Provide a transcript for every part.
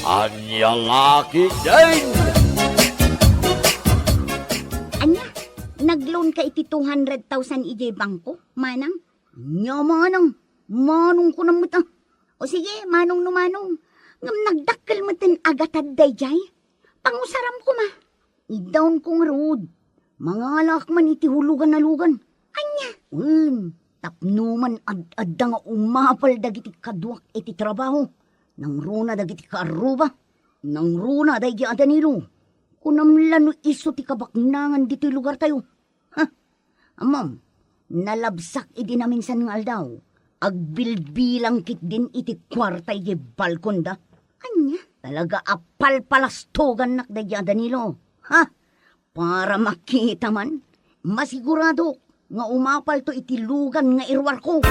Anyang laki din! Anya, nag-loan ka iti 200,000 ijay bangko, manang? Nya, manang. Manong ko na muta. O sige, manong no manong. Ngam nagdakkel mo tin agatad dayjay. Pangusaram ko ma. I-down kong road. Mga alak man iti hulugan na lugan. Anya, tapnuman ad-adda nga umapal dagiti kaduak iti trabaho. Nang runa dagiti kaaruba. Nang runa dagiti adanilo. Kunamlano iso ti kabaknangan diti lugar tayo. Ha? Amam, nalabsak idi na minsan nga aldaw. Agbilbilang kit din iti kwarta iti balkon da. Anya, talaga apal palastogan nak dagiti adanilo. Ha? Para makita man, masigurado nga umapal to iti lugan nga irwar ko.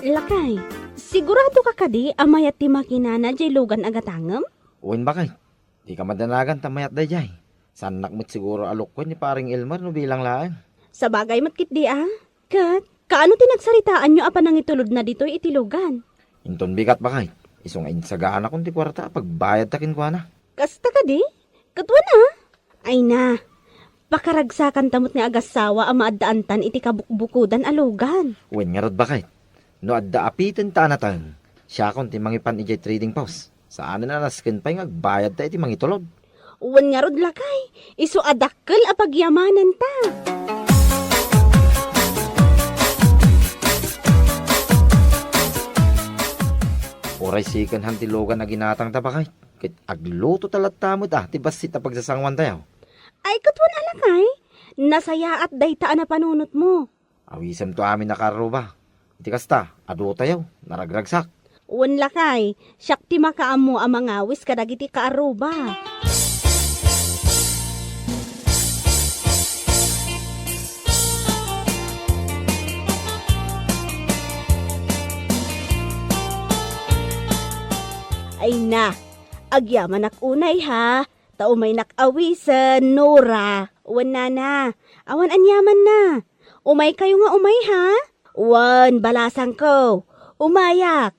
Lakay, sigurado ka kadi amayat ti makinana jay lugan agatangem? Uwin ba kay? Di ka madanagan tamayat da jay. Sanak mo't siguro alok ko ni paring Elmer no bilang laan. Sa bagay matkit di Kat, kaano tinagsaritaan nyo apa nang itulod na dito itilugan? Inton bigat ba kay? Isong insagaan akong ti kwarta pagbayad takin ko na. Kasta kadi? Katwa na? Ay na, pakaragsakan tamot ni agasawa ang maaddaantan iti kabukbukudan alugan. Uwin nga rod ba kay? No adda apitin tanatan, siya akong ti mangipan ijay trading post. Saan na naskin pa yung agbayad ta iti mangitulod. Uwan nga rod lakay, iso adakkel a pagyamanan ta. Oray sikan hantilogan na ginatang tabakay. Kit agluto talat tamot ti basit a pagsasangwan tayo. Ay katwan alakay, nasaya at daytaan na panunot mo. Awisam to amin nakaruba. Iti kasta, adu tayo, naragragsak. Uwan lakay, siyak ti makaamo ang mga awis kadagiti kaaruba. Ay na, agyaman ak unay ha. Tao may nakawisan, Nora. Uwan na. Awan anyaman na. Umay kayo nga umay ha. Uwan, balasang ko. Umayak.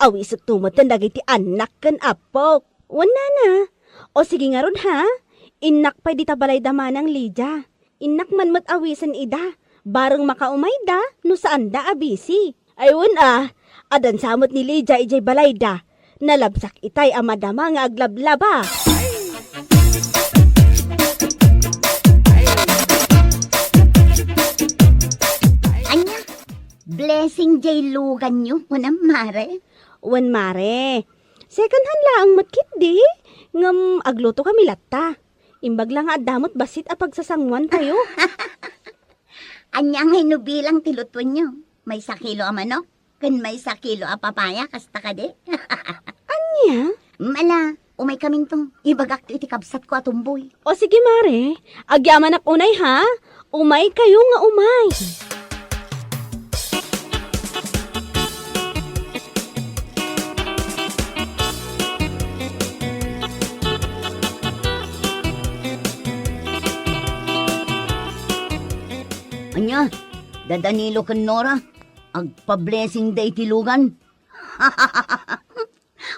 Awisot tumatan dagiti anak kan apok. Uwan na. O sige nga ron ha. Inak pa di tabalay damanang Lydia. Inak man mat awisan ida. Bareng makaumay da, no saan da abisi. Ayun adan samot ni Lydia ijay balay da. Nalabsak itay amadama nga aglablaba. Anya, blessing jay lugan nyo, unang mare. Uwan mare, second hand laang matkit di. Ngam agluto kami latta. Imbag lang nga damot basit a pagsasangwan tayo. Anya nga inubilang tilutuan nyo. May sakilo a manok, kan may sakilo a papaya, kasta ka di. Anya? Mala, umay kaming to. Ibagak to iti kabsat ko atumboy. O sige mare, agyaman ak unay ha. Umay kayo nga umay. Anya, dadanilo kan Nora. Agpa-blessing day tilugan.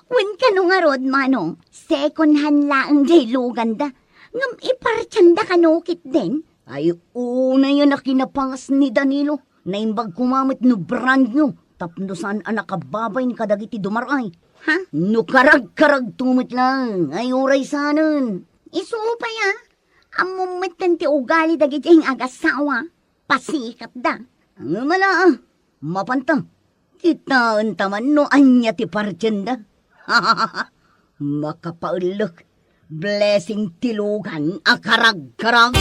Wen ka no nga rod, manong. Second hand laang jay lugan da. Ngam iparchanda kanokit din. Ay, una yun na kinapangas ni Danilo. Naimbag kumamit no brand nyo. Tapno saan anak kababay ni kadagiti dumaray. Ha? No karag-karag tumit lang. Ay, uray sanan. Isupay Amumatan ti ugali dagiti ang agasawa. Pasikat da. Ang mala mapanta. Kitaan taman no anya ti parchenda. Makapaulok. Blessing tilugan akarag-karag.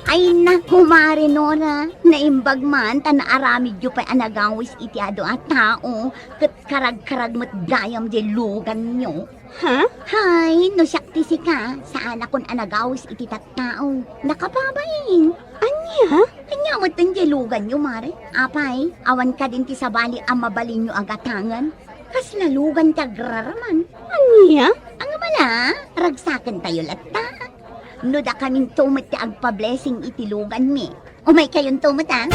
Ay naku, Marinora, naimbag man, tanaaramid yu pa anagawis iti ado at tao, kat karag-karag mat gayam di lugan nyo. Ha? Hay, no syakti si ka, saan akon anagawis iti tattao. Nakababain. Anya? Anya mo din di lugan nyo, Mare. Apay, awan ka din ti sabali ang mabalin nyo agatangan. Kas lalugan tagraraman. Anya? Ang mala, ragsakan tayo latta. No da kaming tumot ti agpa-blessing itilugan mi. Umay kayong tumot ah.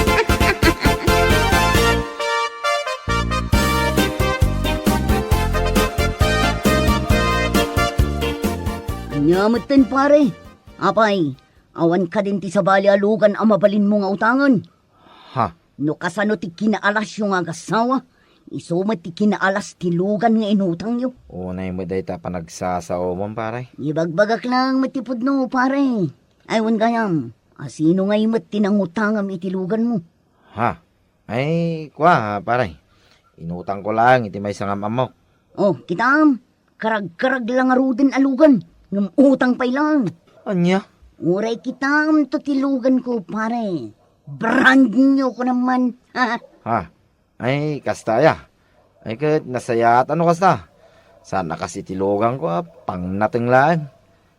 Nyamutin pare. Apay, awan ka din ti sabali alugan ang mabalin mo nga utangan. Ha? No kasano ti kinaalas yung agasawa. Isumat ti kinaalas ti lugan nga inutang yo. Unay mo day ta panagsasao mo, pare. Ibagbagak lang matipod no, pare. Aywan gayam, asino nga imat tinangutangam itilugan mo? Ha? Ay, kwa, pare. Inutang ko lang, iti may sangam amok. Oh, kitam, karag-karag lang arudin alugan, ngam utang pay lang. Anya? Uray kitam to tilugan ko, pare. Brand nyo ko naman. Ha? Ay, kastaya. Ay, kat nasayat, ano kasta? Sana kasi tilugan ko, pang natenglaan.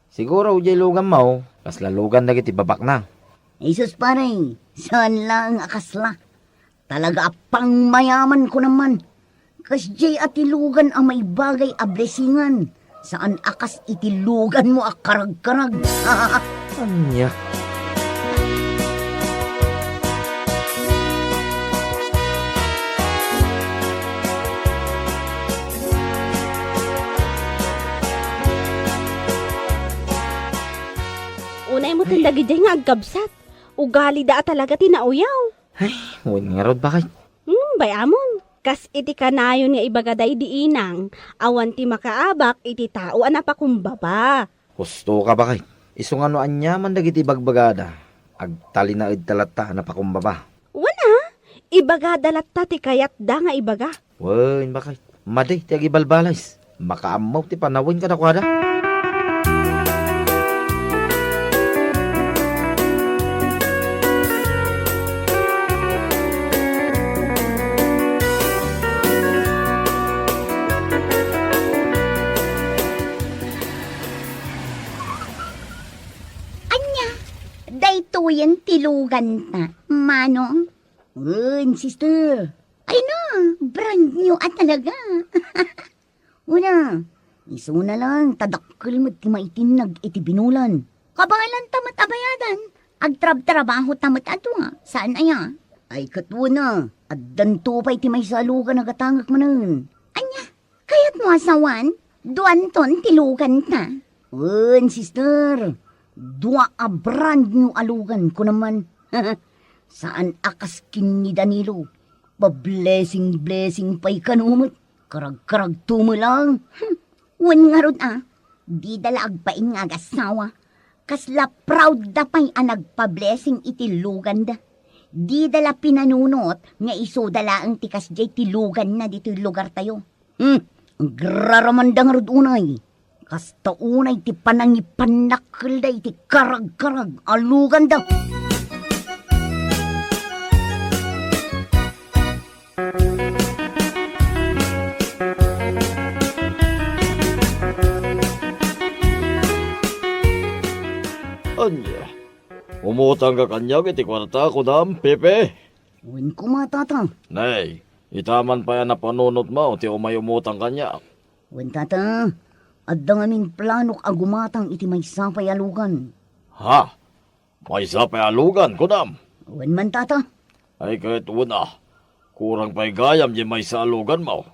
Siguro, ujay lugan mo, kas lalugan na kiti babak na. Jesus pare, saan lang akasla? Talaga apang mayaman ko naman. Kas jay at ilugan ang may bagay a blessingan. Saan akas itilugan mo akarag-karag? Anya? Unay mo tindagi dyan nga agkabsat. Ugali da talaga tinauyaw. Ay, huwag nga rod bakit? Bayamon. Kas iti kanayon nga ibagaday di inang. Awan ti makaabak iti tao anapakumbaba. Gusto ka bakit? Isong ano anya man dagiti bagbagada. Agtali na idtalata na pakumbaba. Wana, ibaga dalatta ti kayat da nga ibaga. Wen bakit? Madi, ti agibalbalas. Makaamaw ti panawin ka na kwada. Daytoyan tilugan ta, manong. Sister. Ay na, brand new at talaga. Una, iso na lang, tadakkel mo ti maitinag iti binulan. Kabalan tamat abayadan, agtrab-trabaho tamat ato nga, saan aya? Ay katuna, at dantupay ti may salugan nagatangak manan. Anya, kayat mo asawan, duanton tilugan ta. Sister, dua a brand new alugan ko naman. Saan akas kin ni Danilo? Pa-blessing pa'y kanumot. Karag-karag tumo lang. Wan nga rod di dala agpaing nga gasawa. Kasla proud da pa'y nagpa-blessing itilugan da. Di dala pinanunot nga iso dala ang tikas jay tilugan na dito lugar tayo. Ang graramandang rod unay. Kasta unay ti panangipanakil da iti karag-karag alugan daw. Anya, umutang ka kanya iti kwarta ko dam, Pepe. Uwin ko matata. Nay, itaman pa yan na panunot mo, ti umay umutang kanya. Uwin tata. Adda ngamin planok agumatang iti may sapay alugan. Ha? May sapay alugan ko dam. Uwan man tata. Ay kahit una, kurang pa'y gayam di may sa alugan mo.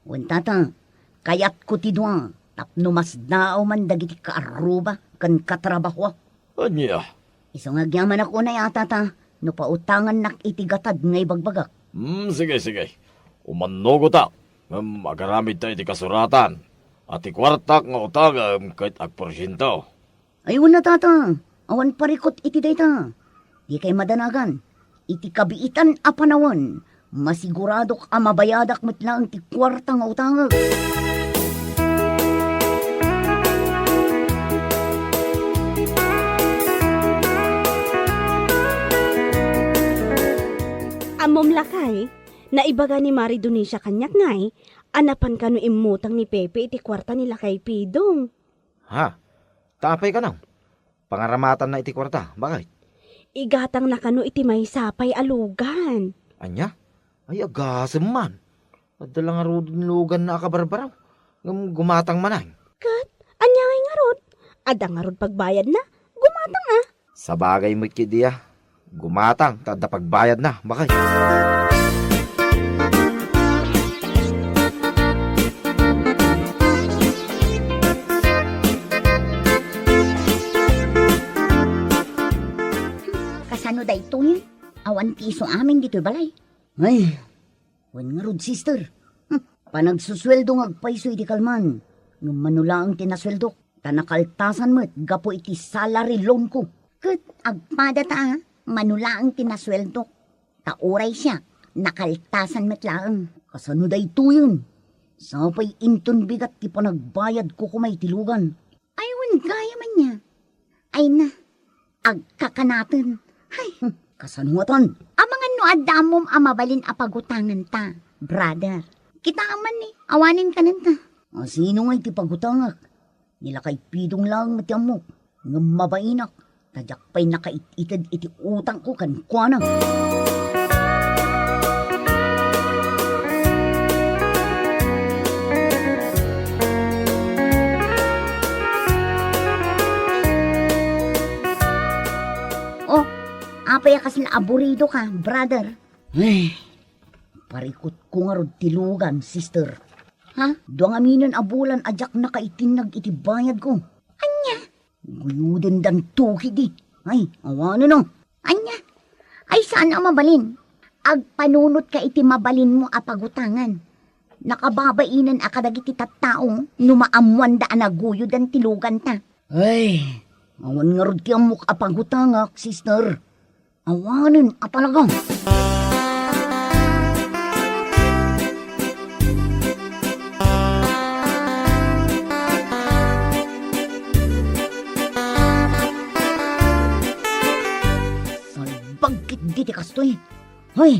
Uwan tata, kayat ko ti dua. Tapno mas dao man dagiti kaaruba kan katrabaho. Anya, Iso nga gyaman ako na yata ta. No pautangan nak itigatad ngay bagbagak. sige. Umanugo ta. Magaramid tayo iti kasuratan. At ikwartak nga utagam kahit agporsyento. Ayun na tata. Awan parikot iti dayta. Di kay madanagan. Iti kabiitan a panawon. Masiguradok a mabayadak metlang ti kwarta nga utangag. Amom lakay, naibaga ni Mari Donisha kanyak ngay, anapan ka no imutang ni Pepe iti kwarta nila kay Pidong. Ha? Tapay ka nang. Pangaramatan na iti kwarta. Bakit? Igatang na kano iti may sapay alugan. Anya? Ay, agasem man. Adala nga ro lugan na akabarbaraw. Gumatang manay. Kat, anya ngay nga rod. Ada nga rod pagbayad na, gumatang ah. Sa bagay mo't kidiya. Gumatang, tada pagbayad na. Bakit? Kasano da ito yun? Awan piso amin dito balay. Ay, wan nga rod, sister. Panagsusweldo ng agpaiso iti kalman. Nung manula ang tinasweldo, tanakaltasan mo't gapo iti salary loan ko. Kat agpada ta, manula ang tinasweldo. Tauray siya, nakaltasan mo't laang. Kasano da ito yun? Sapay inton bigat ti panagbayad ko kumay tilugan. Aywan gaya man niya. Ay na, agkakanatan. Ay, kasanuatan. Amangan no adamom amabalin apagutangan ta, brother. Kita aman ni, awanin ka nanta. Sino nga iti pagutangak? Nila kay Pidong lang matiamok. Nga mabainak, tadyak pa'y nakaititad iti utang ko kan kuana. Oh, apay kas na aburido ka, brother. Ay, parikot ko nga rod tilugan, sister. Ha? Duang aminan abulan ajak na kaitinag iti bayad ko. Anya? Guyuden dan tuki di. Ay, awano no. Anya? Ay, saan ang mabalin? Agpanunot ka iti mabalin mo apagutangan. Nakababainan akadag iti tattaong numaamuan daan naguyo dan tilugan ta. Ay, awan nga rod ti amok apagutangak, sister. Awanin atalagang. Bagkit diti kastoy. Hoy,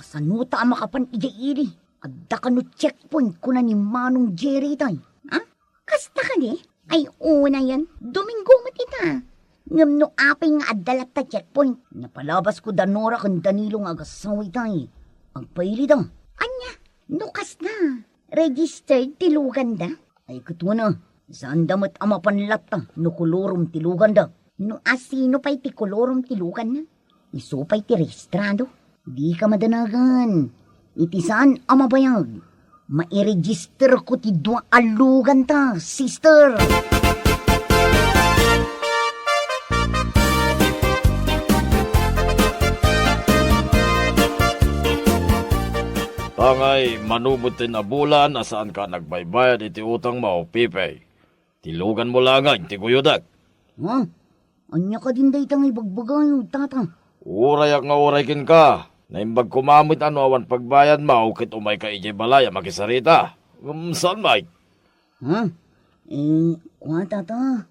kasanuta ang makapan ija-iri. Adda ka no checkpoint kuna ni Manong Jerry tay. Ha? Kasta ka di? Ay, una yan. Domingo matita. Ngam no apay nga adalat ta checkpoint. Napalabas ko danora kan Danilo nga agasawi tay. Agpaili daw. Anya, no kas na. Registered tilugan da. Ay, katwa na. Saan damat ama panlat ta. No kolorum tilugan da. No asino pa'y ti kolorum tilugan na. Isupay ti rehistrado. Di ka madanagan. Iti saan ang mabayag? Mairegister ko ti dua alugan ta, sister. Tangay, manubutin na bulan asaan ka nagbaybayad iti utang mo, Pipe. Tilugan mo lang nga, iti kuyudag. Ha? Anya ka din day tangay bagbagayo, tata. Uray ak nga uraykin ka. Naimbag kumamit ano awan pagbayad mo, kit umay ka ijay balaya makisarita. Saan, Mike? Ha? Kuha tata.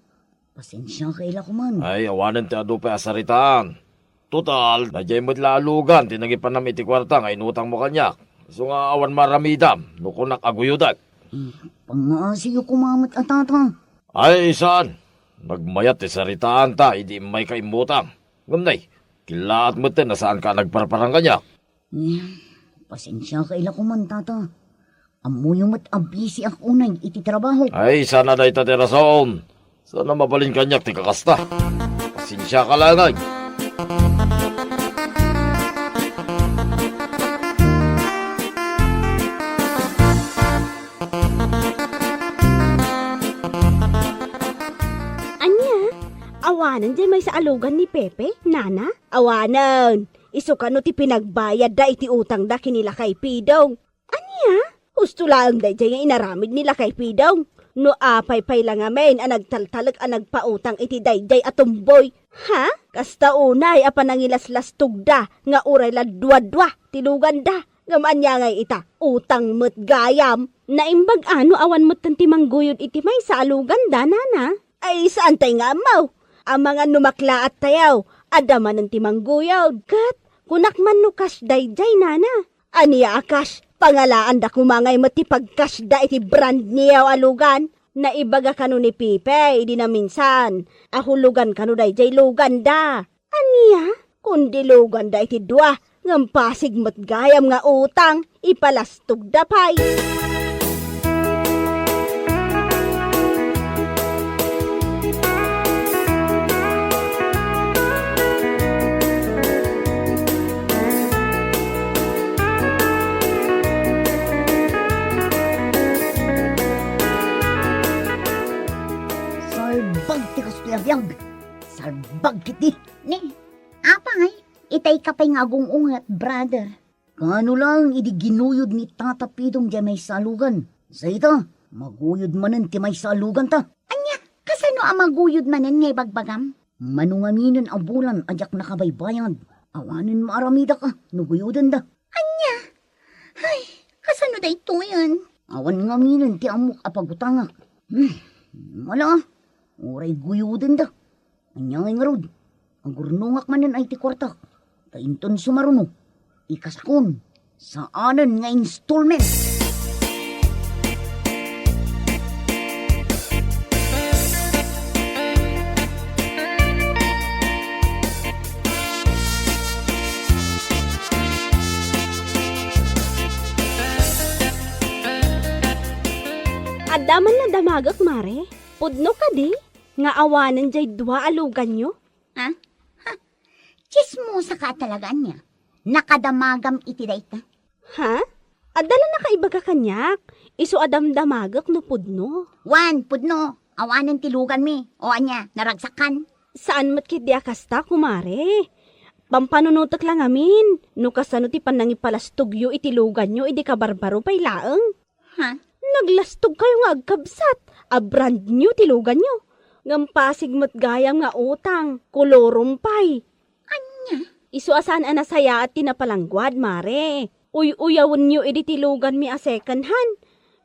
Pasensya ka ila ko man. Ay, awanan ti adu pa asaritaan. Total, najay mo't laalugan, tinagipan nam iti kwarta nga inutang mo kanyak. So nga awan maramidam, nukunak aguyudag. Pangasiyo kumamit at tata. Ay, saan? Nagmayat ti saritaan ta, hindi may kaimutang. Ngamnay, kilaat mo tin na saan ka nagparparang kanyak. Pasensya ka ila ko man tata. Amuyo mo't abisi ang unay iti trabaho. Ay, sana na ita ti rason. Sana mabalin kanyak ti kakasta. Pasensya ka lang ay. Awanan dyan may sa alugan ni Pepe, nana? Awanan! Iso ka no ti pinagbayad da iti utang da kinila kay Pidong. Anya? Husto lang da dyan yung inaramid nila kay Pidong. No apay-pay lang amen ang nagtaltalag ang nagpautang iti dayday atumboy. Ha? Kasta unay apa nangilaslas tugda nga uray la dwa-dwa tilugan da. Ngamaan niya ngay ita, utang mo't gayam. Naimbag ano awan mo't tantimangguyod iti may sa alugan da, nana? Ay saan tay nga amaw? Ang mga numakla at tayaw, adaman ng timangguyod. Kat, Kunak man no cash dayjay nana. Aniya akas, pangalaan da kumangay matipag-cash da iti brand niyaw alugan. Naibaga kanu ni Pipe, idi na minsan. Ahulugan kanu dayjay lugan da. Aniya, kundi lugan da iti dua. Ngam pasig matgayam nga utang, ipalastog da pay. Salbag ti kaspilabiyag. Salbag kiti. Ni, apa ngay? Itay ka pa'y ngagong at brother. Kano lang, idi ginuyod ni tatapidong di may salugan. Sa ita, maguyod manen ti may salugan ta. Anya, kasano ang maguyod manen ngay bagbagam? Manungaminan ang bulan ajak nakabaybayan. Awanin maaramida ka, nuguyudan da. Anya, ay, kasano da ito yan? Awan ngaminan ti amok apagutanga. Wala, oray guyudan da. Anya nga rod, ang gurnungak manen ay ti kwartak. Kainton sumaruno, ikasakon, saanan nga installment. Adaman na damagak mare, pudno ka di, nga awanan jay dua alugan nyo. Ha? Chismosa ka talaga niya. Nakadamagam iti dayta. Ha? Adala na kaiba ka kanyak, iso adam damagak no pudno. Wan, pudno, awanan tilugan mi. O anya, naragsakan. Saan mat kit di akasta, kumare? Pampanunutak lang amin, no kasano ti panangipalastugyo itilugan nyo, idi ka barbaro pay laeng. Ha? Naglastog kayo nga agkabsat, a brand new tilugan nyo. Ngampasig mat gayam nga utang, kolorom pay. Anya? Isu asan anasaya at tinapalangguad, mare. Uy-uyawon nyo iditilugan mi a second hand.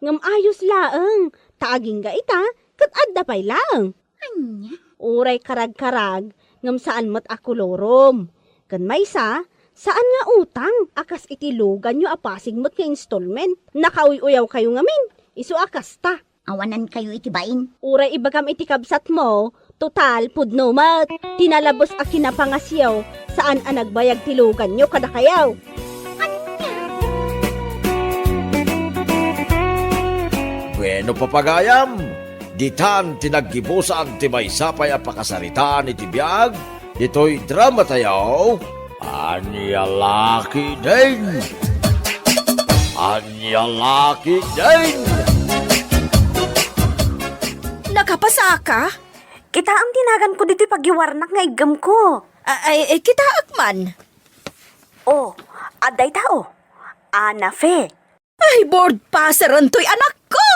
Ngam ayos laeng, taaging ga ita, kat adda pay laeng. Anya? Uray karag-karag, ngam saan mat akulorom. Kan maysa, saan nga utang, akas itilugan nyo apasig mat ka installment. Nakauy-uyaw kayo ngamin, isu akas ta. Awanan kayo itibain. Uray ibagam itikabsat mo, total pudno mat. Tinalabos a kinapangasyaw, saan ang nagbayag tilugan nyo kada kayaw. Bueno papagayam, ditan tinaggibusan ti may sapay a pakasaritaan iti biyag, dito'y drama tayaw, Anya Laki din! Anya Laki din! Nakapasa ka? Kita ang tinagan ko dito paggiwarnak nga igam ko. Ay, kita akman. Oh, aday tao. Ana Fe. Ay, board passeran to'y anak ko!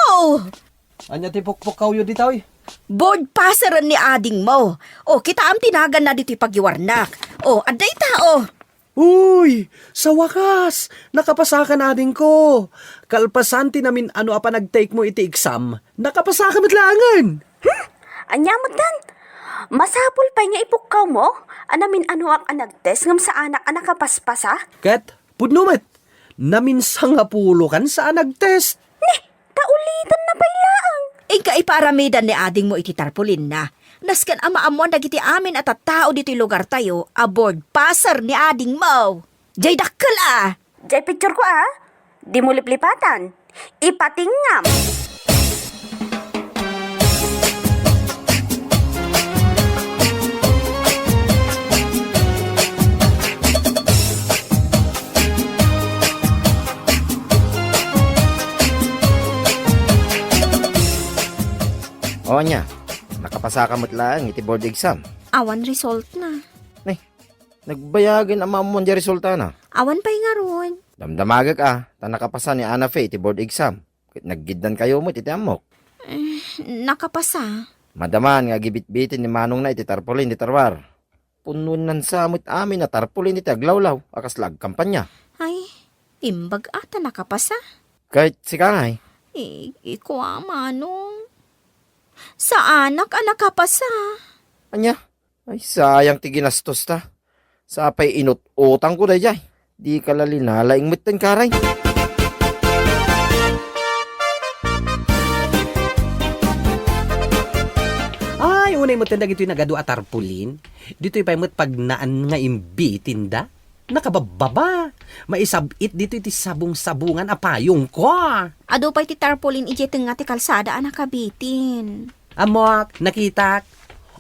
Anya ti pukpuk kayo dito eh. Board passeran ni ading mo. O, kita ang tinagan na dito'y pagyiwarnak. O, aday tao. Uy, sa wakas, nakapasa ka na din ko. Kalpasan ti namin ano apa nag-take mo iti exam. Nakapasa ka matlangan. Anyamot dan. Masapul pa nga ipukaw mo. Anamin ano ang anagtes ngam sa anak kapaspasa. Ket, pudnumet, namin sangapulo kan sa nag-test. Taulitan na pailaang. Ika iparamidan ni ading mo iti tarpulin na. Naskan ama-amuan dagiti amin at tao dito'y lugar tayo, aboard passer ni ading mo. Jay dakkel ah. Jay picture ko Di mo liplipatan. Ipatingam. O nya, nakapasa ka matlaan iti board exam. Awan result na. Nagbayagin ang mamon di resulta na. Awan pa'y nga ron. Damdamagak ta nakapasa ni Ana Fe iti board exam. Naggiddan kayo mo iti amok. Nakapasa. Madaman nga gibit-bitin ni Manong na iti tarpulin di tarwar. Pununan samot amin na tarpulin iti aglawlaw, akas lag kampanya. Ay, imbag ata nakapasa. Kahit si Kangay, Iko manong. Sa anak nakapasa. anya, ay sayang ti ginastos ta. Sa pa'y inut-utang ko dayjay. Di ka lalinalaing mitin karay. Ay, unay mo tindag ito'y nagado at tarpulin. Dito'y pa'y mo't pagnaan nga imbitin da. Nakabababa. Maisabit dito iti sabong-sabungan apayong ko. Ado pa iti tarpaulin ije nga ti kalsada anak kabitin. Amok, nakitak.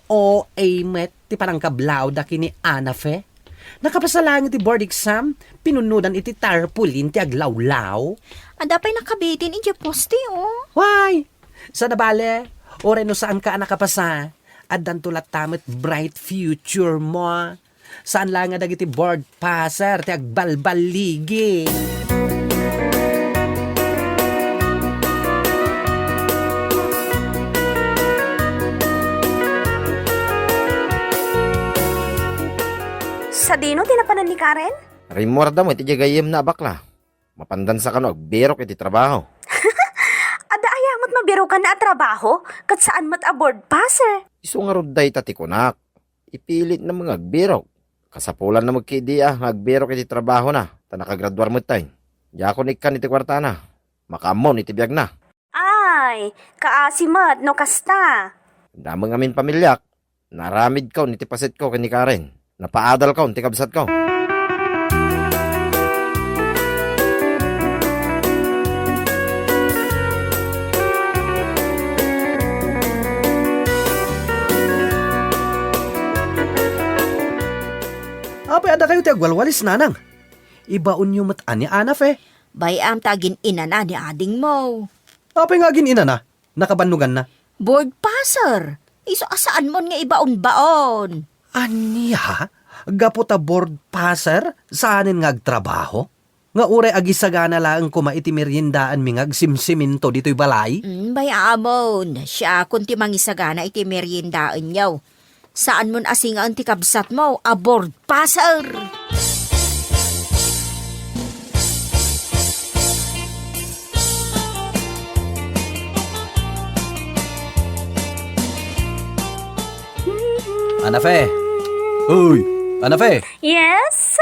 O, met, ti parang kablaw da kini Anafe. Nakapasalang iti board exam, pinunudan iti tarpulin ti aglawlaw. Ada pa'y nakabitin ije poste oh. Why? Sa nabale, o no saan ka nakapasa? Addan tulat tamit bright future mo. Saan lang nga dagiti board passer ti agbalbaligi. Sa dino, tinapanan ni Karen? Rimorda mo iti jagayem na bakla. Mapandan sa kano, agberok iti trabaho. Ada ayamat mabiro ka na at trabaho, kat saan mat aboard passer? Iso nga ruday tatikunak. Ipilit na mga agberok. Kasapulan na magkidiya, agberok iti trabaho na. Ta nakagraduar mo tayo. Yakon ikan iti kwarta na. Makamon iti biyag na. Ay, kaasimat no kasta. Damang amin pamilyak. Naramid ko niti pasit ko kani Karen. Napaadal ko niti kabsat ko. Apay ada kayo ti agwalwalis nanang. Ibaon nyo mataan ni Anafe. Bayam tagin ina na ni ading mo. Apay nga gin ina na. Nakabanugan na. Board passer. Iso asaan mon nga ibaon-baon. Aniya? Gaputa board passer? Saanin nga agtrabaho? Nga ure agisagana lang kuma iti meriendaan mingag simsiminto dito'y balay? Bayamon. Siya kunti mangisagana iti meriendaan yaw. Saan mon asing ang tikabsat mo? Aboard passer. Anafe! Uy! Anafe! Yes?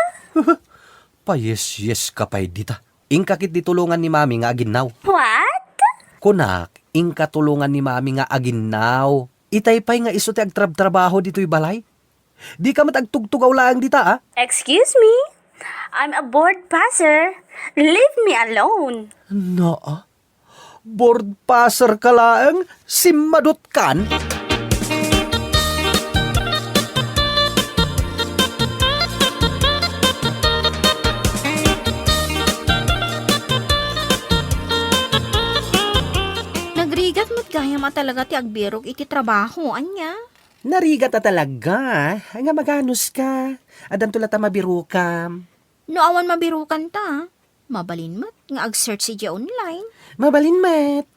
Yes ka pa'y dita. Ingkakit ditulungan ni mami nga aginaw. What? Kunak, ingkatulungan ni mami nga aginaw. Itay-pay nga iso ti agtrab-trabaho dito'y balay. Di ka matagtugtugaw lang dita, ah. Excuse me? I'm a board passer. Leave me alone. Naa? Board passer ka lang? Simadot kan? Nagrigat mo't gaya talaga ti agbirok iti trabaho, anya. Narigat na talaga. Nga maganos ka. Adan tulata mabiru ka. No awan mabirukan ta. Mabalin mo't nga ag-search si online. Mabalin met.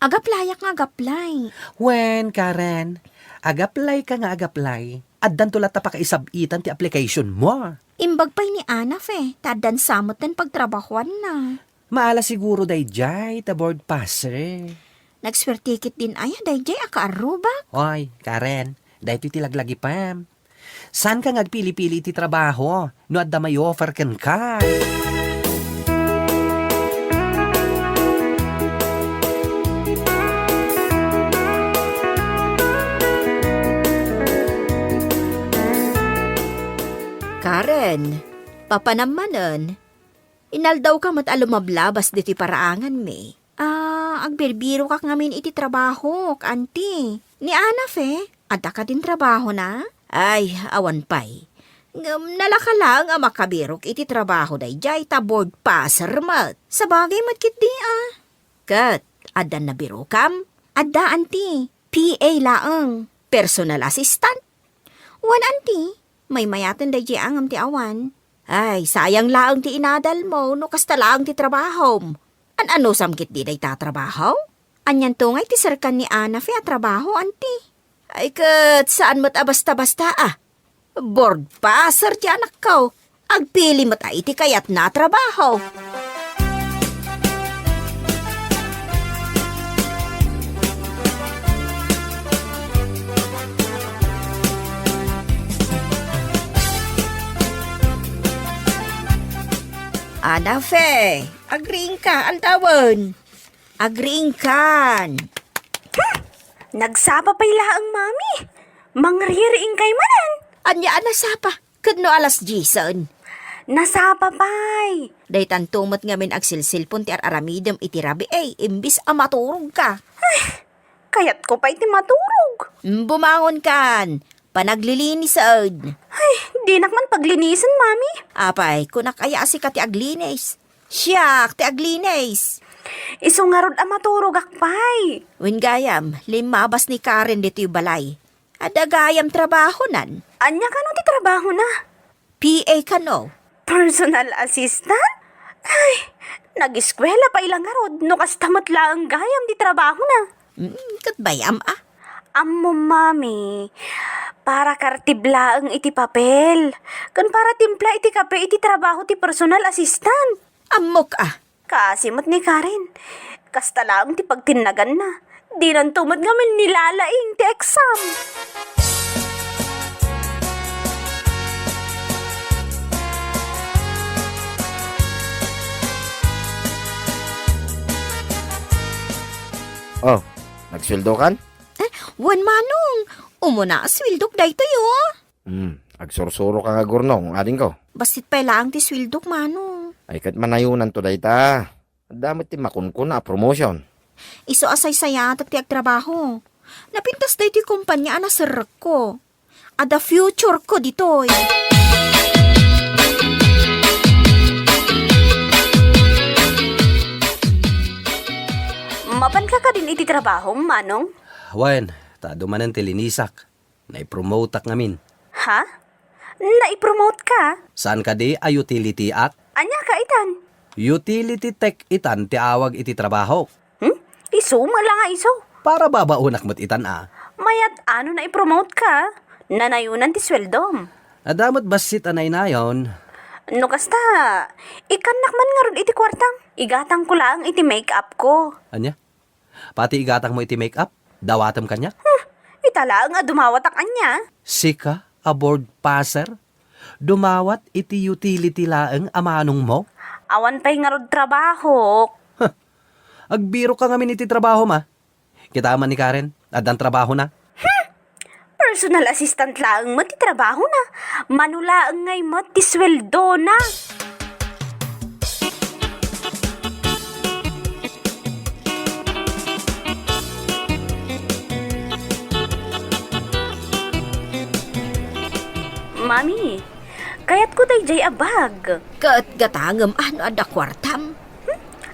Agaplayak nga agaplay. Wen, Karen. Agaplay ka nga agaplay. Adan tulata pa kaisabitan ti application mo. Imbag pa'y ni Anaf tadan samot den pagtrabahuan na. Maala siguro dayjay ta board passer. Nagswertikit din aya dayjay akaaruba. Oy, Karen. Dahito tilaglagi pa. San ka ngagpili-pili ti trabaho? No adda may offer ken ka. Karen, papanamanan. Inaldaw ka mat alumablabas diti paraangan me. Agbirbiro kak ngamin iti trabaho, kanti. Ni Anaf adda ka din trabaho na? Ay, awan pay. Nalaka lang ang makabirok iti trabaho dayjay ta board passer mat. Sa bagay mat kit di Kat, adda na biro kam? Adda anti, PA laang, personal assistant. Wan anti, may mayaten dayjay angam ti awan. Ay, sayang laang ti inadal mo no kasta laang ti trabaho. Ano samkit di day tatrabaho? Anyan tungay ti sarkan ni Anaf a trabaho anti. Ay kat, saan mo't basta-basta Board passer ti anak ko. Agpili mo't iti kayat na trabaho. Ana, Fe, agreeing ka, aldawon. Agreeing kan. Nagsapa pa ilaang mami. Mangririing kay manan. Anya ana sapa, kadno alas Jason. Nasapa pay. Daytan tumot ngamin ag silsilpon ti aramidem iti rabi imbis amaturog ka. Kayat ko pa iti maturog. Bumangon kan, panaglilinis saad. Ay, di nakman paglinisan, mami. Apay, kunak aya si ka ti aglinis. Siyak, ti aglinis. Iso nga rod maturog akpay. Wen gayam, limabas ni Karen dito yung balay. Ada gayam trabaho nan. Anya ka no ti trabaho na? PA ka no? Personal assistant? Ay, nag-eskwela pa ilang nga rod. No kastamat lang gayam di trabaho na. Katbayam ah. Ammo, mami. Para kartibla ang iti papel. Kan para timpla iti kape iti trabaho ti personal assistant. Amok ah. Kasimot ni Karen. Kasta lang ti pagtinagan na. Di nang tumad ngamin nilalaing ti exam. Oh, nagsweldo kan? Wan manong, umuna swildok dayto yo. Agsursuro ka nga gurnong, ading ko. Basit pa lang ti swildok manong. Ay kat manayunan to dayta. Damot ti makunkun na promotion. Iso asay saya ti agtrabaho. Napintas dayto yung kumpanya na sirek ko. Ada future ko ditoy. Mapan ka din iti trabaho, manong? Wen, tado manan ti linisak. Naipromote ak ngamin. Ha? Naipromote ka? Saan ka di a utility at? Anya ka itan? Utility tech itan ti awag iti trabaho. Iso, nga iso. Para babaunak mo't itan a. Mayat ano na i-promote ka? Nanayunan ti sweldom. Adamot basit anay na yon. No kasta, ikanak man nga ron iti kwartang. Igatang ko lang iti make-up ko. Anya? Pati igatang mo iti make-up? Dawatam kanya? Itala nga dumawatak anya. Sika, aboard passer? Dumawat iti utility laeng amanong mo? Awan pa'y nga ron trabaho. Agbiro ka ngamin iti trabaho ma. Kita man ni Karen, adan trabaho na. Personal assistant lang mo ti trabaho na. Manulaang ngay mo ti sweldo na. Mami, kayat ko tay jay abag. Kat gatangam ano ada kwartam.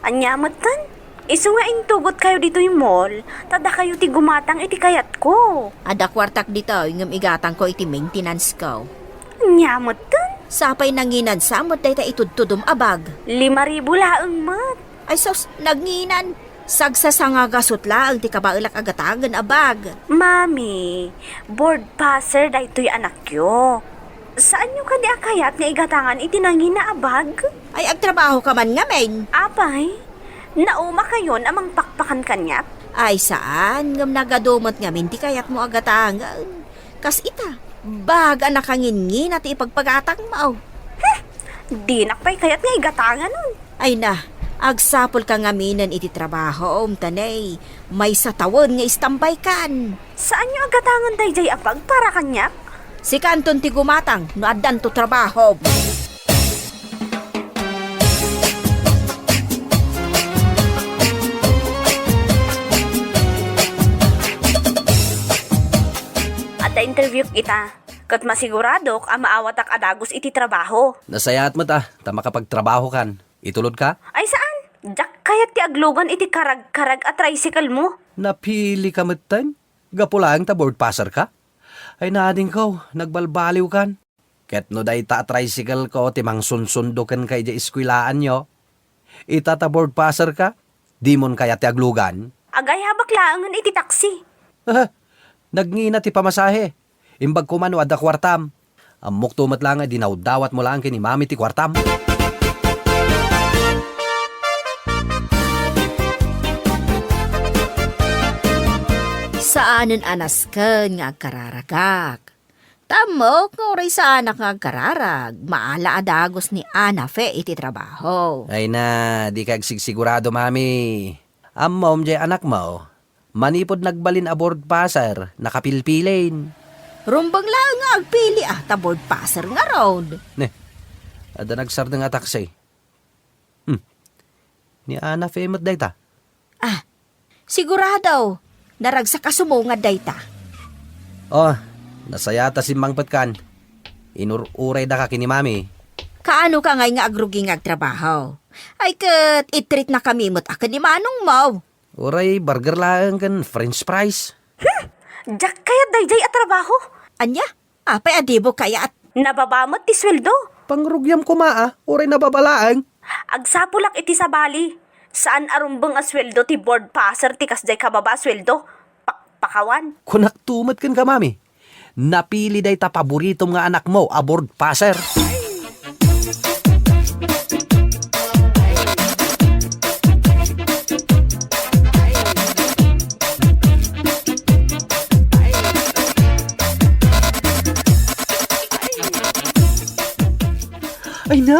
Anyamat tan? Iso nga intugot kayo dito yung mall, tada kayo ti gumatang iti kayat ko. Ada kwartak dito yung igatang ko iti maintenance ko. Anyamat tan? Sapay nanginan samot dayta itudtudum abag. 5,000 laang mat. Ay sos, nagnginan. Sagsasanga gasot laang ti kabailak agatagan abag. Mami, board passer daytoy anak yo. Saan nyo ka di akayat nga igatangan itinangin na abag? Ay agtrabaho ka man nga men. Apay, nauma kayon amang pakpakan kanyak? Ay saan ngam nagadumot nga min ti kayat mo agatangan. Kas ita, baga na kangingin at ipagpagatang mo. Di nakpay kayat nga igatangan nun. Ay na, agsapol ka nga minan iti trabaho tanay. May sa tawon nga istambay kan. Saan nyo agatangan dayjay abag para kanyak? Si Kanton ti gumatang, no adan to trabaho. At interview kita, kat masiguradok ang maawatak adagos iti trabaho. Nasayat mo ta makapagtrabaho kan. Itulod ka? Ay saan? Jak kayat ti aglogan iti karag-karag at tricycle mo? Napili ka matan? Gapulang ta board passer ka? Ay nading ko, nagbalbaliw kan. Ket no day ta tricycle ko, timang sunsundukan kay di iskwilaan nyo. Ita ta board passer ka? Di mon kaya ti aglugan? Agay habak laangan iti taksi. Nagngina ti pamasahe. Imbag ko man o adda kwartam. Amok tumat lang ay dinawdawat mo lang kini mami ti kwartam. Saanen anas ken nga kararagak. Tamo, kuray sa anak nga kararag, maala adagos ni Ana Fe iti trabaho. Ay na, di kag sigurado, mami. Mom, jay anak mo, manipod nagbalin aboard passer, nakapilpilin. Rumbang lang nga agpili tabord passer nga road. Ne, ada nagsar nga taxi. Ni Ana famous dayta. Sigurado, naragsa kasumungad dayta. Oh, nasayata si Mang Petkan. Inururay da ka kini mami. Kaano ka ngay nga agruging agtrabaho? Ay kat itreat na kami mo't akan ni manong mo. Uray, burger lang kan french fries. Jack kaya dayjay at trabaho. Anya, apay adibo kaya at Nababamot ti sweldo. Pangrugyam ko maa, uray nababalaan. Agsapulak iti sa bali. Saan arumbang a sweldo ti board passer ti kasday kababa sweldo? Pakawan. Kunak tumat kan ka mami. Napili day ta paborito nga anak mo, aboard passer. Ay na,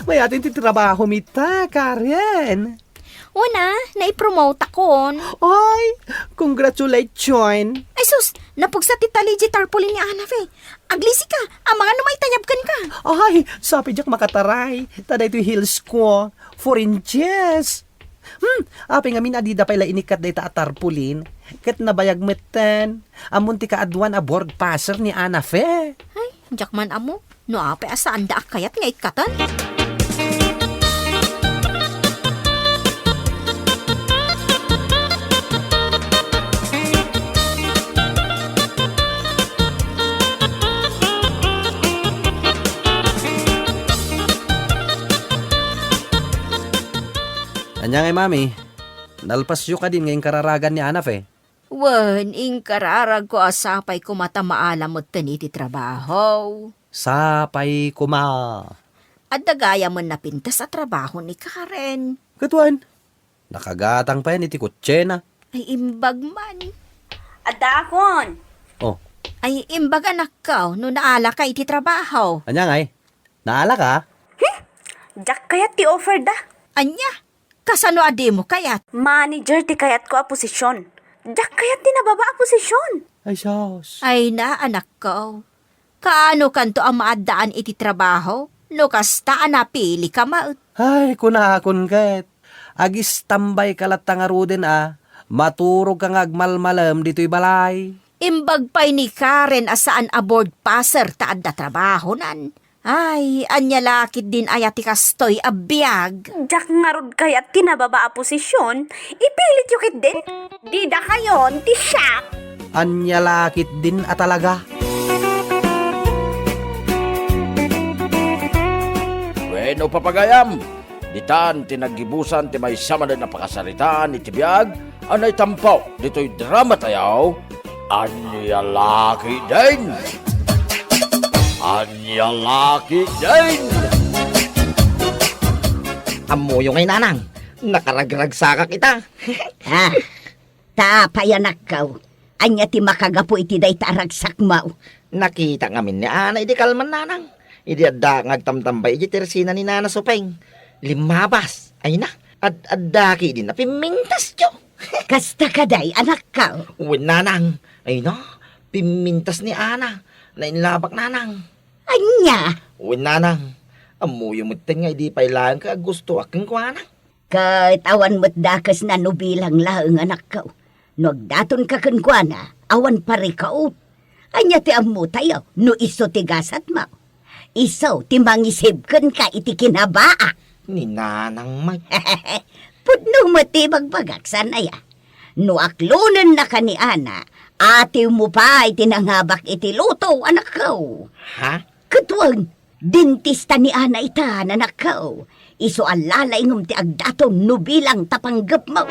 may atin ti trabaho mita, Karen. una, naipromote akon. Ay, congratulations. Ay sus, napugsa ti taligi tarpaulin ni Ana Fe. Aglisi ka, ang mga numay tayabkan ka. Ay, sabi jak makataray. Taday ito heels ko. 4 inches. Api nga minadida pala inikat day ta atarpulin. Kat nabayag metten. Amunti ka adwan aboard passer ni Ana Fe. Ay, jakman amo. No ape asaan da kayat nga ikatan. Anya ngay mami, nalpasyo ka din ngayong kararagan ni Ana Fe. Wan, ing kararag ko asapay ko mata maalam mo taniti trabaho. Sapay kuma. At dagaya mo napintas sa trabaho ni Karen. Katuan, nakagatang pa yan iti kutsena. Ay imbag man. Adakon. Oh, Ay imbag anak ka no naala ka iti trabaho. anya ngay, naala ka? Jack kaya ti offer da. Anya, kasano adi mo kayat? Manager ti kayat ko a posisyon. Jack kaya ti nababa a posisyon. Ay, sos. Ay na anak ko. Kaano kanto ang maadaan iti trabaho? No kasta napili ka maut. Ay, kunakon ket. Agis tambay kalatang aruden maturog kang agmalmalam dito'y balay. Imbag pa'y ni Karen asaan aboard passer taad da trabaho nan. Ay, anya lakit din ayati kastoy abiyag. Jack ngarod kaya ti nababa a posisyon. Ipilit yukit din. Di da kayon ti siya. Anya lakit din talaga. Bueno, papagayam. Ditan, tinagibusan, ti may sama na napakasaritaan, iti biyag, anay tampaw, dito'y drama tayaw, anya laki din. Anya laki din. Amo yung ngay nanang. Nakaragragsa kita. Ha? Tapayanak ka. Anya ti makagapo iti day taragsak mau. Nakita ngamin ni Ana, idi kalman nanang. Idi adda ngagtamtambay, idi tersina ni Nana Sopeng. Limabas. Ay na. Adaki din na pimintas jo. Kasta kaday anak ka. Uwin nanang. Ay na. Pimintas ni Ana. Nainlabak nanang. Anya? Uwin nanang. Amo yung mutin nga, idi pailaan ka gusto akong kuwanang. Kahit awan mo't dakas na nubilang laeng anak ka. Nagdaton ka kunkwana, awan pare ka ut. Anya ti amu tayo, no iso ti gasat mo. Iso ti mangisib kan ka iti kinabaa. Ni nanang may. Pudno mo ti magbagak sanaya. No aklunan na ka ni Ana, ati mo pa iti nanghabak iti luto anak ka. Ha? Katwag, dentista ni Ana ita anak ka. Iso alalay ngum ti agdaton no bilang tapanggap mo.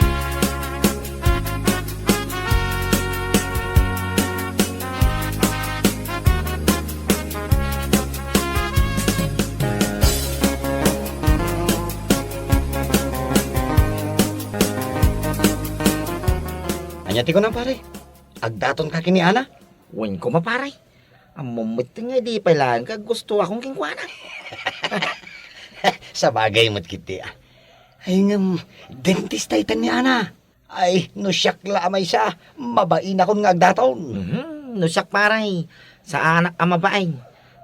Anyati ko na pare. Agdaton ka kini Ana. Uwin ko mapare. Amumit nga di pa lang kag gusto akong kingkwana. Sa bagay mo't kiti ah. Ay ngam, dentista itan ni Ana. Ay, no siyak lamay siya. Mabain akong nga agdaton. Nusak paray, sa anak ang mabaeng.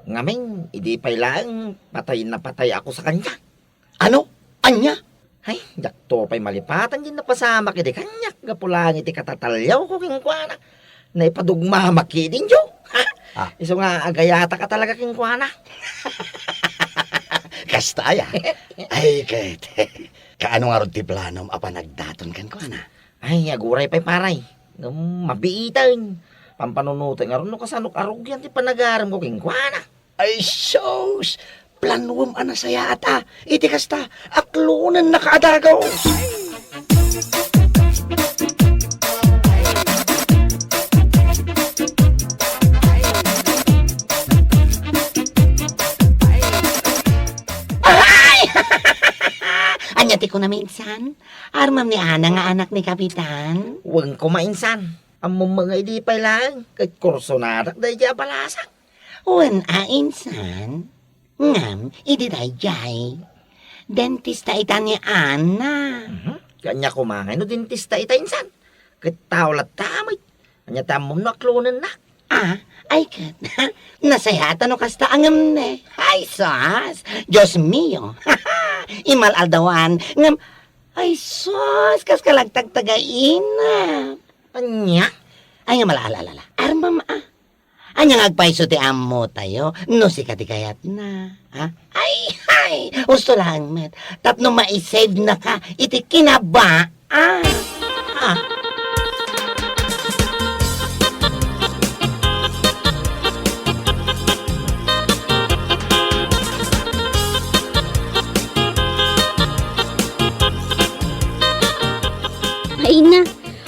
Ngamin, hindi pa lang, patay na patay ako sa kanya. Ano? Anya? Ay, dakto pa'y malipatan din napasama kiti kanyak. Gapulang iti katatalyaw ko kingkwana. Na ipadugma makidin jo. Ah. Iso nga agayata ka talaga kingkwana. Kastaya. Ay, kahit. Kaano nga ron ti planom apa nagdaton kan ko ana? Ay, aguray pa'y paray. Mabiitan. Pampanunutin nga ron no kasanok arugyan ti panagaram ko kingkwana. Ay, sos! Planuwam ana saya ata. Iti kasta, aklunan nakaadagaw. Anyati ko na minsan, armam ni Ana nga anak ni Kapitan. Huwag ko mainsan. Among mga hindi pa lang. Kahit kurso nadak dahi dya balasa. Wan insan, ngam, idi jay. Dentista ita ni Ana. Kanya kumangay no dentista ita insan. Kitaw lat tamay. Kanya tamom no aklunan na. Ah, ay kat, nasayatan no kasta angam ne. Ay sos, Diyos mio. Imal aldawan, ngam, ay sos, kas kalagtag tagaina. Anya? Ay nga malaalala. Armam ah. Anya ngagpaiso ti amo tayo, no si katikayat na. Ha? Ay, gusto lang, met. Tapno maisave na ka, iti kinaba. Ah. Ha? Ay na,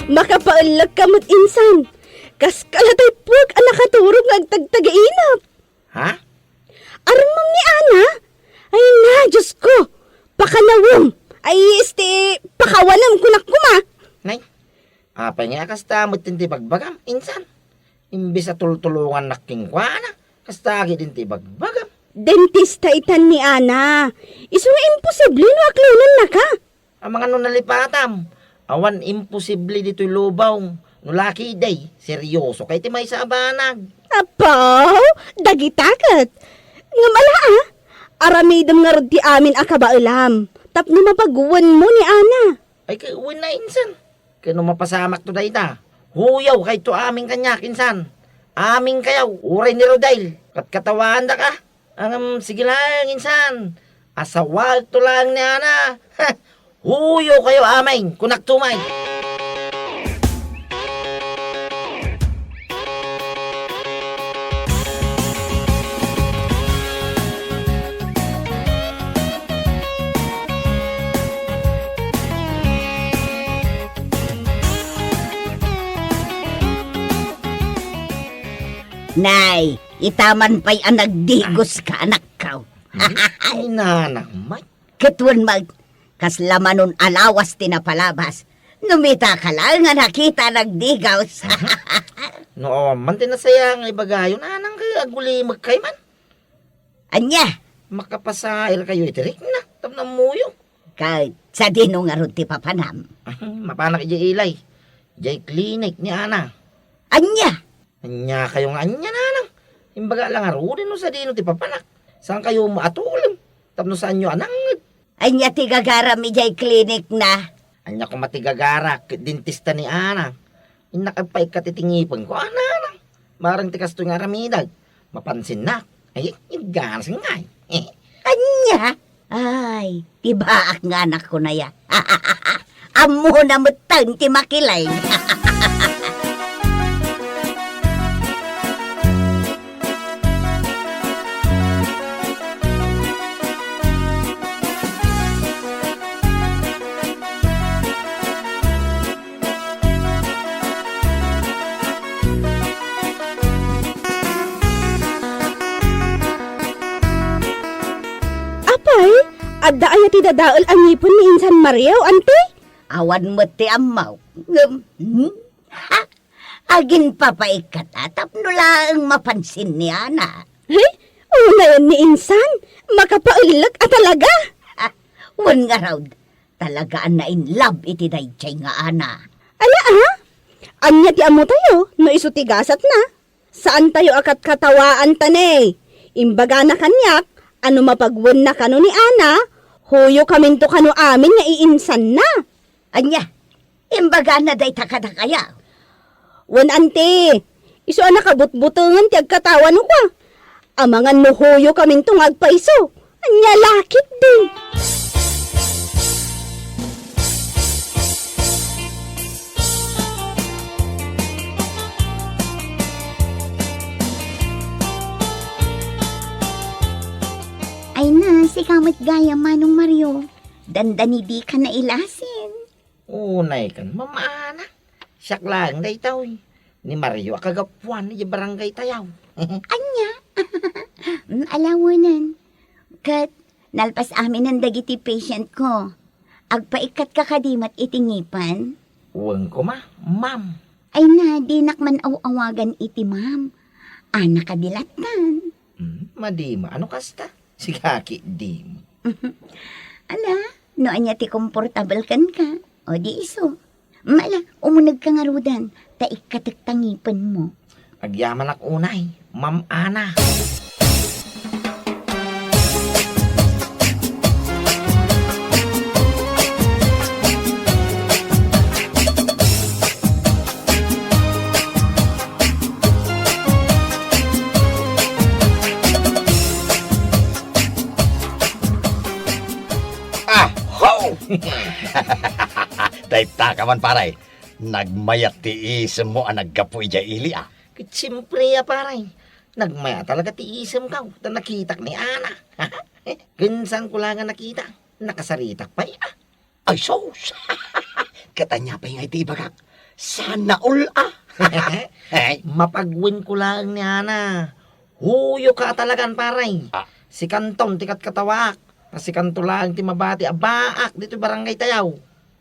makapaulag ka mo't insan. Kas kalatay puwag ang nakaturog ng tagtagainap. Ha? Armam ni Ana? Ay na, Diyos ko. Pakanawom. Ay, pakawanam ko na kuma. Nay? Apay nga kasta mo tinti bagbagam, insan. Imbis sa tultulungan na kingkwana, kasta din ti bagbagam. Dentista itan ni Ana. Iso nga imposible no aklunan na ka. Ang mga nunalipatam, awan imposible dito'y lubaw. Nulaki day, seryoso kay timay sa abanag. Apaw, dagitakat. Nga mala aramidam nga rod ti amin akabailam. Tapno mapaguwan mo ni Ana. Ay kay uwin na insan. Kaya nung mapasamak to day na, huyaw kay to aming kanyak insan. Aming kayaw, uray ni Rodail. Katawan da ka. Sige lang insan. Asawag to lang ni Ana. Huyaw kayo aming, kunak tumay. Nay, itaman pa'y ang nagdigos ka, anak ka. Ay nanak, may. Katwan mag, kaslamanon alawas tinapalabas. Numita ka lang nga nakita nagdigaws. No, man tinasaya nga ibagayon, anang kaya aguli magkayman. Anya, Makapasail kayo itirik na, tam na muyo. kahit sa dino nga ron ti papanam. Mapanak ijay ilay. Ijay klinik ni Ana. Anya, Anya kayo nga anya nanang. Imbaga lang arurin no sa dino ti papanak. Saan kayo maatulim? Tapno saan nyo anang. anya ti gagaram ijay klinik na. Anya ko matigagara, dentista ni Ana. Inakapay katitingipan ko, anang. Marang tikas to nga ramidag. Mapansin na. Ay, iganas nga eh. Anya, ay, tibaak nga anak ko na ya. Amo na mutang ti makilay. Apay, adda ay ti dadaol ang ngipon ni Insan Mario, ante? Awan mo ti amaw. Ha? Agin papaikat tapno lang mapansin ni Ana. Hey, una yan ni Insan. Makapailag talaga. Wan nga raw, talagaan na in love iti dayjay nga Ana. Ala anya ti amo tayo, no isutigasat na. Saan tayo akat katawaan tanay? Imbaga na kanyak, ano mapagwan na kano ni Ana, huyo kaminto kano amin nga iinsan na. Anya, imbaga na day takadakaya. Wan ante, iso ana kabutbutungan ti agkatawan ko. Amangan no huyo kaminto nga agpaiso. Anya lakit din. Ay na, si kamot gaya Manong Mario. Dandani di ka na ilasin. Unay kan, mamana. Siyak lang day taoy. Ni Mario kagapuan ni barangay tayaw. Anya? Alawanan. Kat, nalpas amin ang dagiti patient ko. Agpaikat ka kadimat itingipan. Uwang ko ma, ma'am. Ay na, di nakman awagan iti ma'am. Ana kadilatan. Madima, ano kasta? Si Kaki, di mo. Ala, no anya ti komportable kan ka. O di iso. Mala, umunag ka nga rudan. Taik katiktangipan mo. Agyaman ak unay, Ma'am Ana. Dayta ka man paray. Nagmayat ti isem mo ang naggapoy dya ili Siyempre paray. Nagmaya talaga ti isem ka. Ta nakitak ni Ana. Gansan ko lang nga nakita. Nakasaritak pa Ay sos. Katanya pa yung iti ibagak. Sana all Ay, Mapagwin ko lang ni Ana. Huyo ka talagan paray. Si Kanton tikat katawak. Si Kanto lang ti mabati abaak dito barangay tayaw.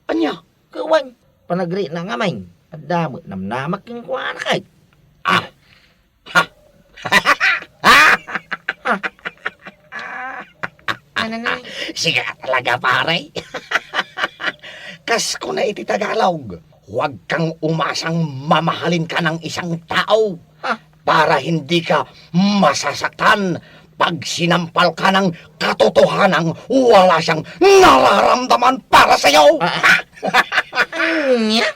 anya? Kawan, panagri na nga main. At damot namnamak yung kuwana kay. Ano na? Sige talaga paray. Kas ko na iti Tagalog. Huwag kang umasang mamahalin ka ng isang tao. Para hindi ka masasaktan pag sinampal ka ng katotohanang wala siyang nararamdaman para sa'yo. Anya?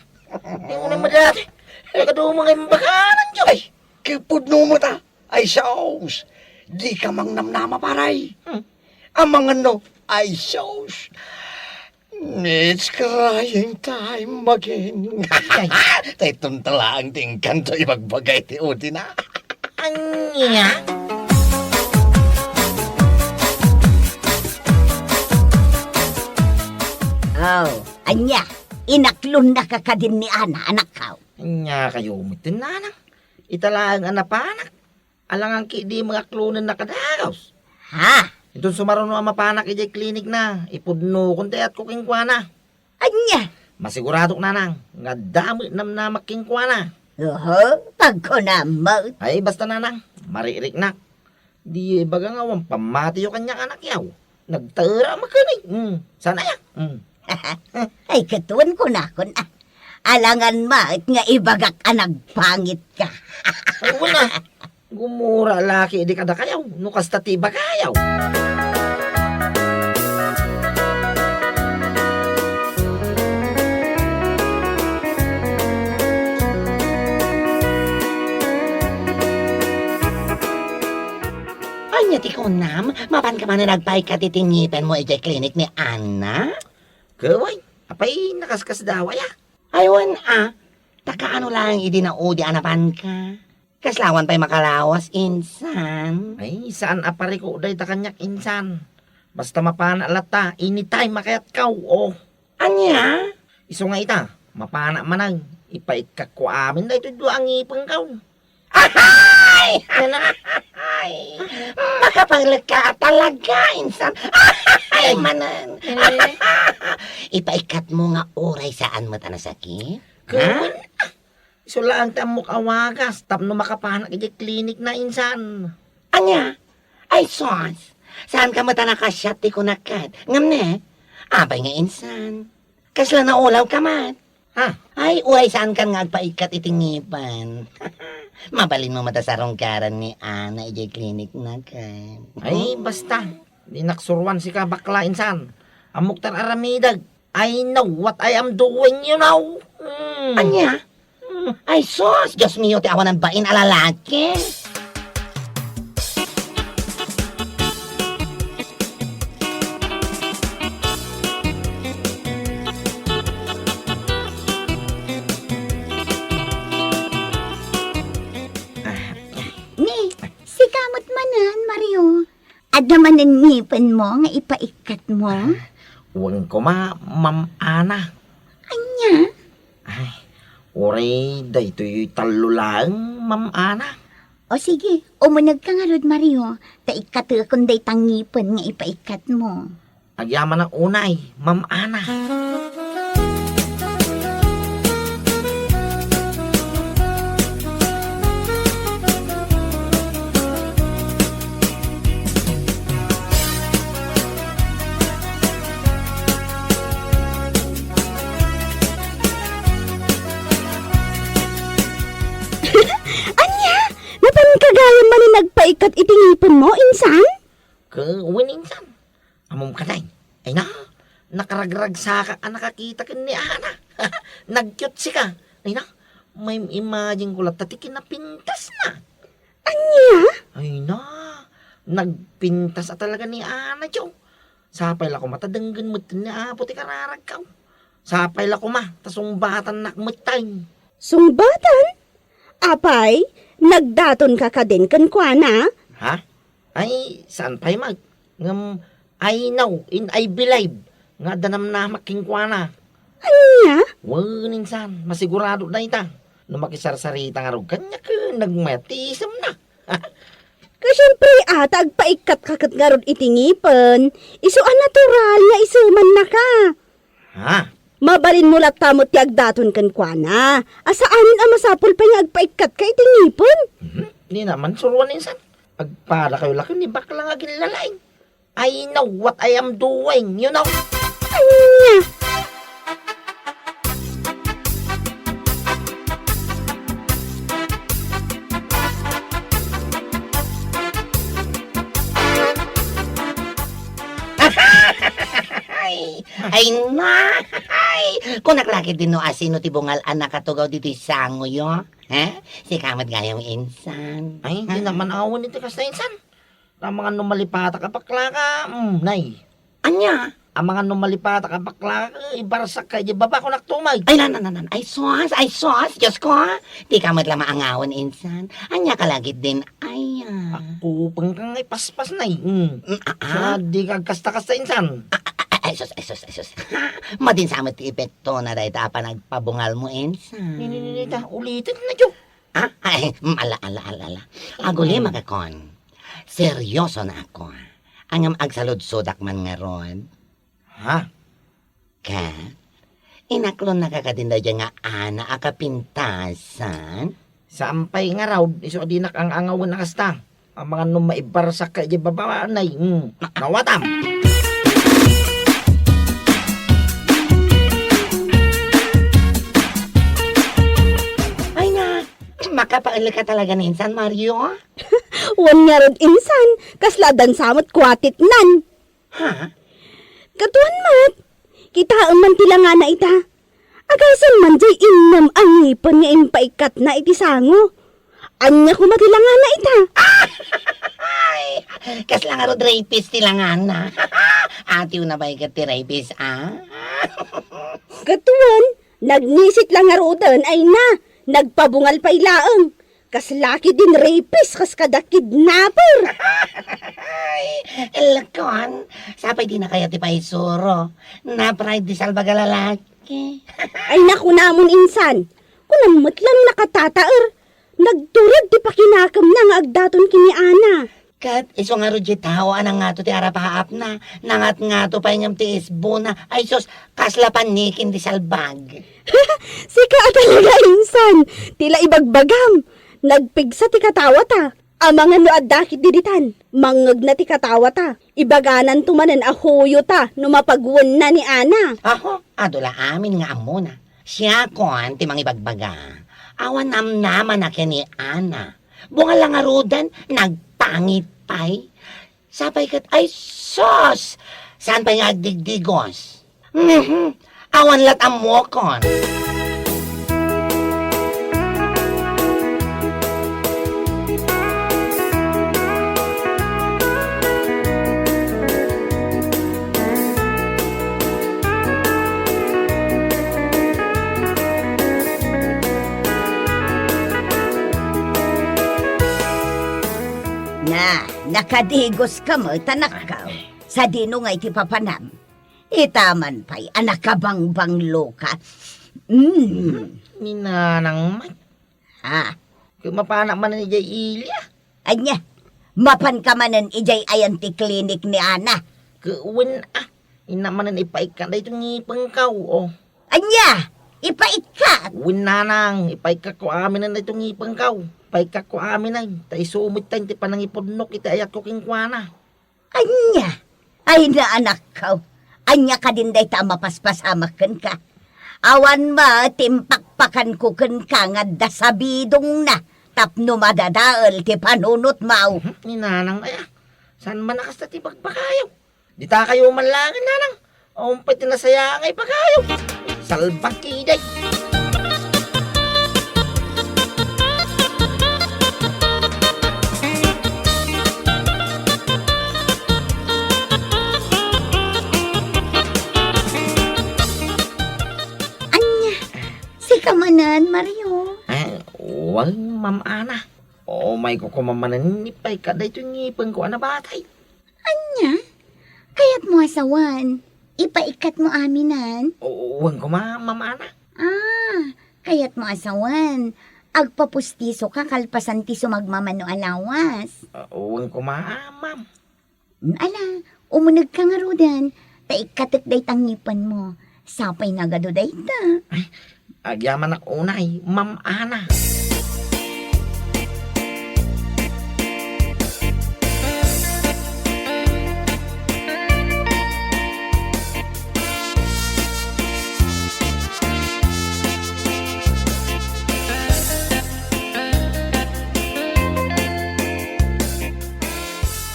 Yung na madati. Kado mga imbakanan dyan. Ay, kipudno mo ta. Ay, saos. Di ka mang namnama paray. Amang ano, ay saos. It's crying time again. Tay tuntala ang tingkan to ibagbagay ti uti na. Anya? Oh, anya, inaklon na ka din ni Ana, anak ka. Anya kayo umitin na nang. Italaang anapanak. Alangang ki di mga klunan na kadagaws. Ha? Ito sumaruno ang mapanak ijay klinik na. Ipudno kunti at kukingkwana. Anya? Masiguradok na nang. Nga dami namnamak kingkwana. Oho, pagkunamot. Ay basta na nang. Maririk na. Di baga nga wang pamati yung kanyang anak yaw. Nagtara makanig. Sana yan. Ay, katuan ko na kun. Alangan maat nga ibagak nagpangit ka. Ay wala. Gumura laki di kada kayaw. Nukas tatiba kayaw. Anya ti kunam, mapan ka man na nagpaikatitingipan mo ijay klinik ni Ana? Kaway. Apay nakaskas daw ya. Aywan takaano lang idi na udi anapan ka. Kaslawan pa'y makalawas, insan. Ay saan apari ko day ta kanyak insan. Basta mapana lata. Anytime makayat kaw. Oh. Anya? Iso nga ita. Mapana manang. Ipaikak ko amin na ito doang ipang kaw. Ay! Ay! Makapaglag ka talaga, insan. Ay, manan. Ipaikat mo nga oray saan mo ta nasakit? Kawan. Isulaan ta mo kawagas, tapno makapanak iti klinik na insan. Anya? Ay, sos. Saan ka mata nakasyat ti kunakat? Ngam ne? Abay nga insan. Kasla na ulaw ka man. Ha? Ay, uray saan kan nga agpaikat itingipan. Mabalin mo mata sa rongkaran ni Ana ijay klinik na kay. Ay, basta. Di naksurwan si ka bakla insan. Amok tar aramidag. I know what I am doing, you know. Anya? Ay, sos. Diyos mio, ti awan ng bain alalaki. Ni, si kamot manan, Mario. At naman ang ngipin mo nga ipaikat mo. Huwag ko Ma'am Ana. Anya? Ay, oray, daytoy talo lang, Ma'am Ana. O sige, umunag ka nga rod, Mario. Taikat ka kung day tangipin nga ipaikat mo. Agyaman ang unay, Ma'am Ana. Napan kagaya man ni nagpaikat itingipon mo, insan? Kawininsan. Amom ka day. Ay na, nakaragrag sa ka, nakakita ka ni Ana. Nag-cute si ka. Ay na, may imagine ko lang, tatikin na pintas na. Anya? Ay na, nagpintas talaga ni Ana, Joe. Sapay la ko matadanggan mo ni Apo ti kararag ka. Sapay la ko tasumbatan nakmutay. Sungbatan? Apay, nagdaton ka ka din kan kuana? Ha? Ay, saan pa'y mag? Ngam, I know, in I believe. Nga danam na makingkwana. Anya? Waninsan, masigurado na ita. Numakisarsarita nga ro, kanya ka, nagmatisam na. Kasyempre ata agpaikat kakat nga ron itingipan. Isu ang natural nga isuman na ka. Ha? Mabalin mo latamot ti agdaton kan kuana. Asaanin ang masapol pa nga agpaikat ka itingipon? Di naman, suruan insan. Agpara kayo laki ni bakla nga ginlalain. I know what I am doing, you know? Anya? Ay na! Ay! Kung naklaki din no asino ti bungal anak katugaw dito sango yo. Ha? Si kamat gayong insan. Ay, di naman awan ito kas na insan. Ang mga numalipata ka bakla ka, nay. Anya? Ang mga numalipata ka bakla ka, ibarsak ka, di baba ko naktumay. Ay nan. Ay sos. Diyos ko ha. Di kamat lang maangawan insan. Anya kalagit din. Ay Upang kang ay paspas nay. Ah? Sa di ka kasta-kasta insan. Ay sos. Madin sa amat ti epekto na dahil pa nagpabungal mo insan. Ninita, ulitin na jo. Ah? Ay, ala. Aguli makakon. Seryoso na ako. Angam agsalod-sodak man nga ron. Ha? Kat, inaklon na kakadinda dyan nga ana akapintasan. Sampay nga raw, iso dinak ang angawan na kasta. Ang mga numaibarsak ka, di baba nay. Nawatam. Ay na, makapaili ka talaga ni Insan Mario. Wan nga ron insan, kasladan samot kwatit nan. Ha? Katuan mat, kitaan man tila nga na ita. Agasan man jay innam ang ngipon nga impaikat na iti sango. Anya ko matila nga na ita. Ay, kasla nga ro rapist tilangan na. Atiw na ba ikat ti rapist, Katuan, nagnisit lang nga rodan ay na, nagpabungal pa ilaang. Kaslaki din rapist, kas kada kidnapper. Ay, lakon. Sapay di na kaya ti paisuro. Na-pride di salbaga lalaki. Ay naku namon insan, kunamot lang nakatataer. Nagturad ti pakinakam na nga agdaton kini Ana. Kat, iso nga ro tao, anang nga to ti arapaap na. Nangat nga to pa ingam ti isbo na. Ay sos, kasla panikin ti salbag. Sika talaga insan, tila ibagbagam. Nagpigsa ti katawa ta. Amangan no addakit diditan, mangag na ti katawa ta. Ibaganan tumanan ahoyo ta, no mapagwan na ni Ana. Ako, adula amin nga amo na. Siya kon, ti mang ibagbaga. Awan naman na ni Ana. Bunga lang nga rodan, nagpangit pa'y. Sapay kat, ay sos! Saan pa nga agdigdigos? Awan lat amo kon. Nakadigos ka mo, tanakaw. Sa dino nga iti papanam. Itaman pa'y anak ka bang loka. Minanang man. Ha? Kumapana man ni Jay Ilya. Anya, mapan ka manan ijay ayan ti klinik ni Ana. Kuwin inamanan ipaikat na itong ipangkaw, oh. Anya, ipaikat. Winanang, ipaikat ko amin na itong ipangkaw. Paikat ko amin na, tayo sumit tayo, ti panangipodnok, iti ayat ko kingkwana. Anya, ay na anak ka. Anya ka din day ta mapaspasamakan ka. Awan ma, timpakpakan ko kan ka nga dasabidong na. Tapno madadaal ti panunot mau. Ninanang aya, saan man nakas na ti pagpakayaw? Di ta kayo manlangin, nanang. Umpay tinasaya ngay pagkayaw. Salbag kiday. Kamanan, Mario. Wal, Ma'am Ana. O may kukumamanan ni Pay ka dahil ngipang ko na batay. Anya? Kaya't mo asawan. Ipaikat mo aminan. Uwan ko Ma'am Ana. Kaya't mo asawan. Agpapustiso ka kalpasan ti sumagmamano alawas. Uwan ko Ma'am. Ala, umunag ka nga rodan. Taikatik day tangipan mo. Sapay nagado day ta. Agyaman ak unay, Ma'am Ana.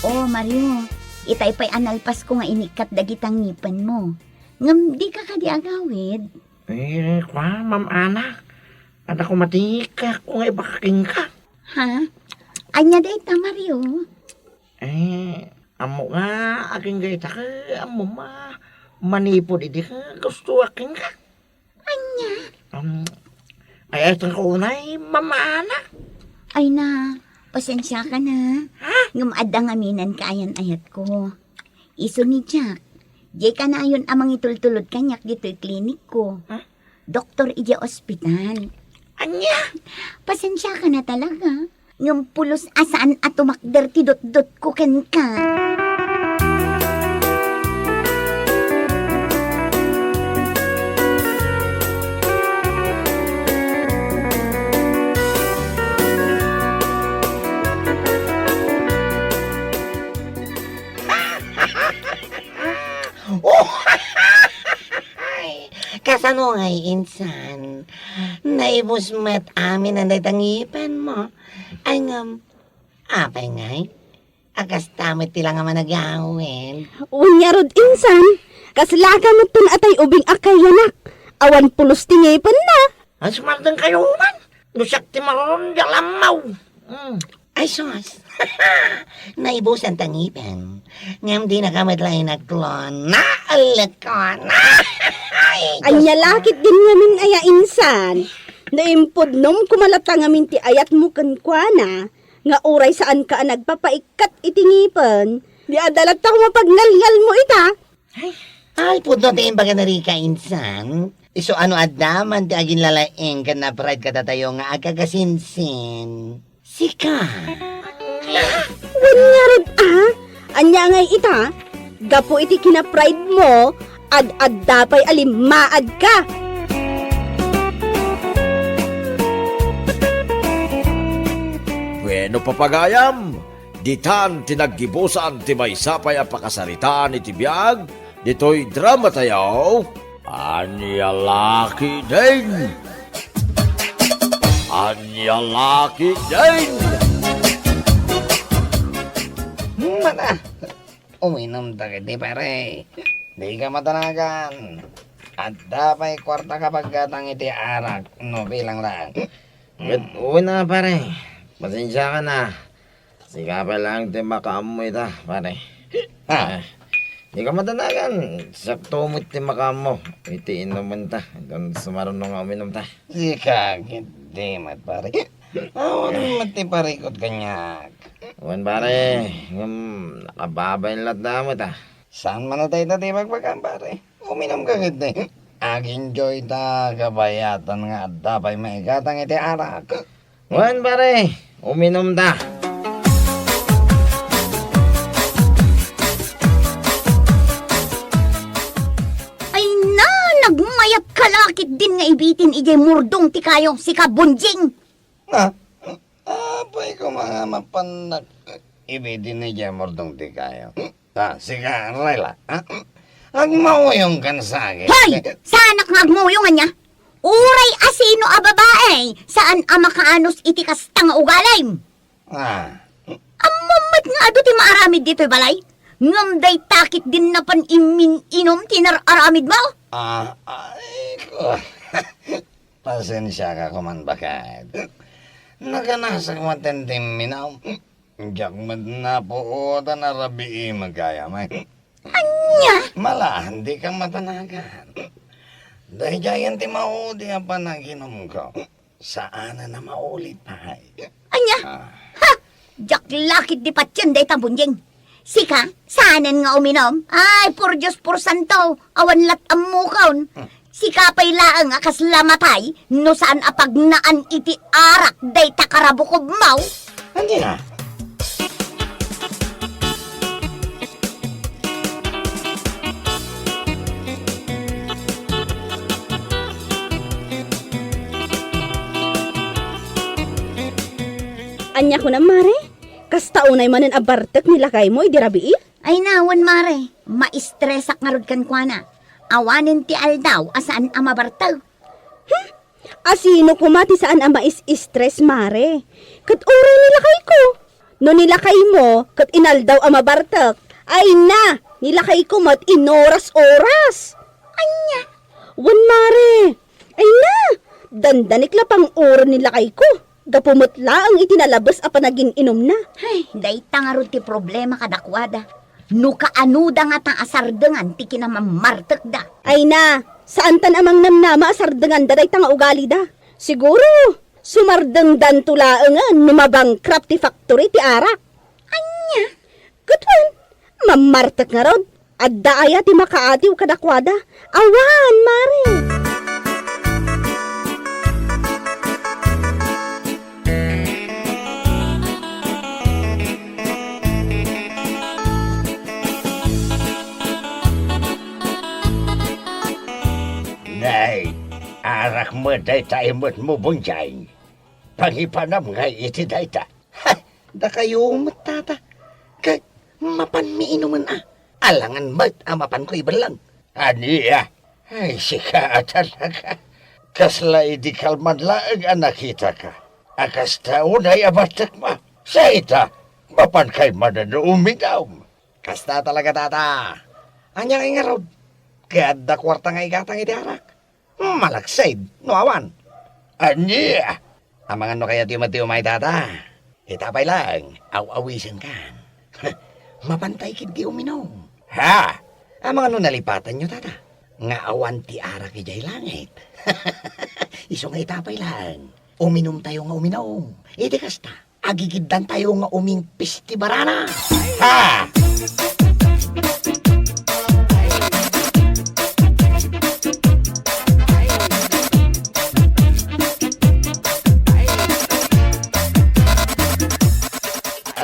Oh, Mario, itay pa'y analpas ko nga inikat dagitang ngipan mo. Ngam di ka agawid. Kwa, Ma'am Ana. Ada ko matika kung ay bakaking ka. Ha? Anya day ta, Mario? Amo nga, aking gayta ka, amo manipod, hindi ka gusto aking ka. Anya? Ay, itong kunay, Ma'am Ana. Ay na, pasensya ka na. Ngam adang aminan ka ayan ayat ko. Iso ni Jack. Di ka na ayon amang itultulod kanyak dito klinik ko. Doktor ija ospital. Anya? Pasensya ka na talaga. Ngam pulos asaan at tumakder ti dot-dot ko ken ka. Kasano ngay insan, naibos met amin ang tangipan mo. Ay ngam, apay ngay, agas tamit tila nga managawin. Unyarod insan, kaslaga mo tun atay ubing akay yanak. Awan pulos tingipan na. Ang sumardan kayo man, lusak ti maron dalamaw. Ay sos, naibos ang tangipan. Ngam di na kamit lang nagklon, naalakon. Anya lakit din ngamin aya insan. Naimpod nom kumalata ngamin ti ayat mo kankwana. Nga uray saan ka nagpapaikat itingipan. Di adalat ta mapagnalgal mo ita. Ay, pudno ti imbaga na rin ka insan. Iso ano adaman ti agin lalaeng ka na pride ka tatayo nga agagasinsin. Sika. Wanyarod anya ngay ita, gapo iti kina-pride mo, ad dapay alimaad ka. Bueno papagayam, ditan tinaggibusan ti maysapay a pakasaritaan iti biyag, dito'y drama tayaw, Anya Laki din! Anya Laki din! Mata, uminom ta kiti pare. Di ka matanagan. At dapat kwarta kapag gatang iti arak, no bilang lang. Uwi na pare. Pasensya ka na. Sika pa lang ti makaamoy ta pare. Ha? Di ka matanagan. Sakto mo ti makamo. Iti inuman ta. Doon sumarunong nga uminom ta. Sika, hindi mat pare. Awan mati parikot kanyak. Uwan pare. Nakababay lahat na mo ta. Saan man na tayo tati magpakan pare? Uminom ka kiti. Ag-enjoy ta kabayatan nga at dapat may gatang iti arak. Uwan pare. Uminom ta. Ay na, nagmayat kalakit din nga ibitin ijay murdong ti kayo si Kabunjing. Ha? Apay ko mga mapanak. Ibidin ni Jamordong di kayo. Ha? Sika, rela. Ha? Ang mauyong kan sa akin. Hoy! Saan nagmuyungan niya? Uray asino a babae, saan a makaanos iti kasta nga ugalay? Ha? Amamat nga ado ti maaramid dito'y balay. Ngamday takit din na pan inom tinararamid mo? Ay ko. Pasensya ka kuman bakit. Naganasag matendim minaw. Diyak na po na rabi magaya may. Anya? Mala, hindi ka matanagan. Dahil jayan ti maudi ang panaginom ko. Saan na maulit pa? Anya? Ha! Jak lakit di patyan day Kabunjing. Sika, saanan nga uminom? Ay, por Diyos por santo, awan lat ang mukaon. Sika pa'y laang akas lamatay, no saan apagnaan iti arak day takarabukob mau. Hindi na. Anya ko na mare, kasta unay manen abartek nilakay mo, idirabi Ay nawan mare, maistresak nga rod kan kwa na. Awanin ti aldaw, asaan amabartaw. Asino kumati saan ang mais-stress, mare? Kat oray nilakay ko. No nilakay mo, kat inaldaw ang mabartak. Ay na, nilakay ko mat inoras-oras. Anya? Wan, mare. Ay na, dandanik la pang oro nilakay ko. Gapumutla ang itinalabas a panagin inom na. Ay, day nga rod ti problema kadakwada. No kaanuda nga tang asardengan ti kinamamartek da. Ay na, saan tan amang namnama asardengan da day tanga ugali da? Siguro, sumardeng dan tulaengan numabangkrap ti factory ti arak. Anya? Katwan, mamartek nga rod. Adda aya ti makaatiw kadakwada. Awan, mare. Nay, arak mo day tayo mo't mubunjay. Pangipanam nga iti day ta. Ha? Da kayo matata. Kay mapan mi inuman Alangan mat amapan ko ibalang. Aniya, ay sika talaga. Kasla idi kalman laang anakita ka. Akas taon ay abatak ma. Sa ita, mapan kay manano uminaw. Kasta talaga tata. Anya kay nga rod. Kaya da kwarta nga igatang iti arak. Malaksaid, no awan. Aniya, Ang mga no kaya tiyo may tata. Itapay lang, aw-awisan kan. Mapantay kid di uminom. ha? Ang mga no nalipatan nyo tata. Nga awan ti arak ijay langit. Iso nga itapay lang. Uminom tayo nga uminom. Iti kasta, agigiddan tayo nga uming pisti barana. Ha?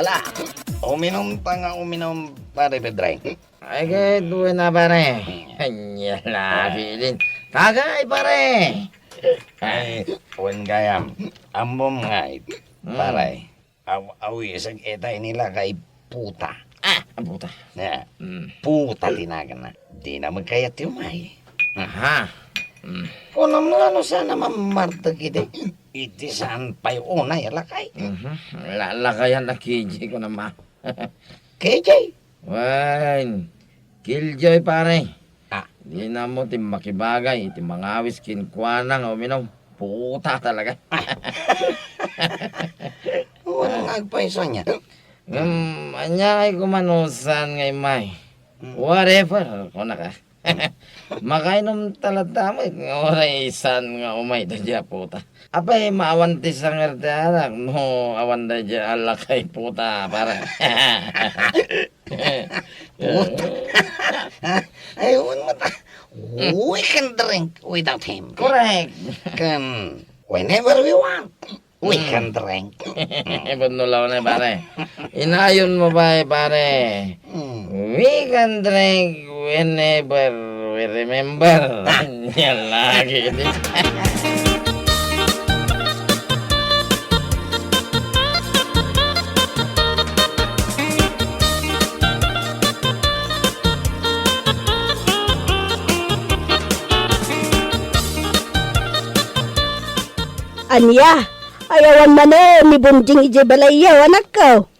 Ala, uminom pare Pedray. Ay, kahit duwe na pare. Anya lagi din. Kagay pare. Ay, wan gayam. Amom nga, paray. Awisag etay nila kay puta. Ang puta. Na, puta tinagan na. Di na magkayat yung may. Aha. Kung ano sana mamartag iti saan pa yung unay alakay. Lalakayan na KJ ko naman. KJ? Wan. Killjoy pare. Ah. Di na mo tim makibagay. Iti mangawis kinkwana nga uminom. Puta talaga. Walang agpaiso niya. Anya kay kumanusan ngay may. Whatever. Kung ka. Makainom talata mo. Oray isan nga umay da dya puta. Apay maawantis ang ertearak. No awan da dya alakay puta para. Puta. Ayun mo ta. We can drink without him. Correct. Can, whenever we want, we can drink. Bunulaw na pare. Inayon mo ba pare? We can drink whenever we remember. Yan lagi. Anya, ayawan man ni Bunjing ije balayaw, anak ko.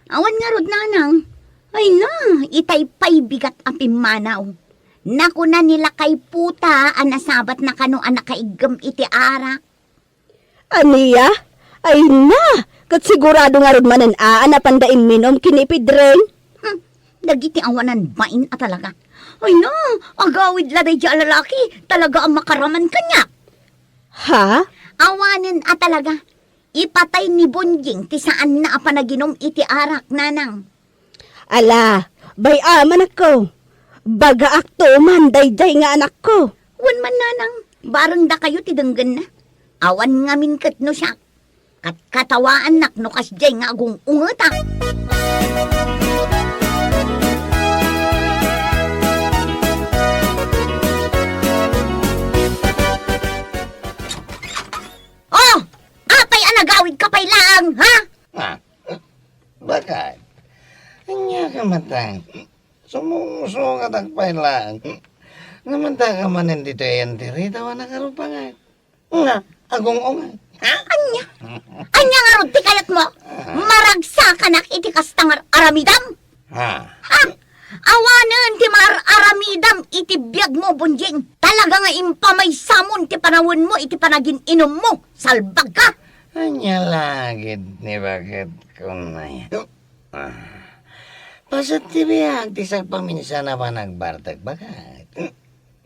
Awan nga rod nanang. Ay na, itay pay bigat ang pimanaw. Naku na nila kay puta, anasabat na kano anak kaigam iti arak. Aniya, ay na, kat sigurado nga rod manan anapandain minom kinipidren. Dagiti awanan bain at talaga. Ay na, agawid laday di alalaki, talaga ang makaraman kanya. Ha? Awanin at talaga. Ipatay ni Bunjing ti saan na apanaginom iti arak nanang. Ala, bay aman ako. Baga akto man dayday nga anak ko. Wan man nanang, barang da kayo ti denggan na. Awan nga min kat no siya. Katawaan nak no kasjay nga agong ungetak. Oh! Apay anagawid ka pay lang, ha? Bakit? Anya ka matang. Sumusungat ang pailang. Namanta ka manin dito yan tirita wa nakarupangay. Nga, agong ungay. Anya? Anya nga rod ti kayat mo? Maragsa ka nak iti kastangar aramidam? Ha? Ha? Awanan ti aramidam iti biyag mo, Bunjing. Talaga nga impamay samon ti panawon mo iti panagin inom mo. Salbag ka. Anya lagid ni bakit kunay. Pasat ti biyag ti sagpaminsan na pa nagbartag bakit?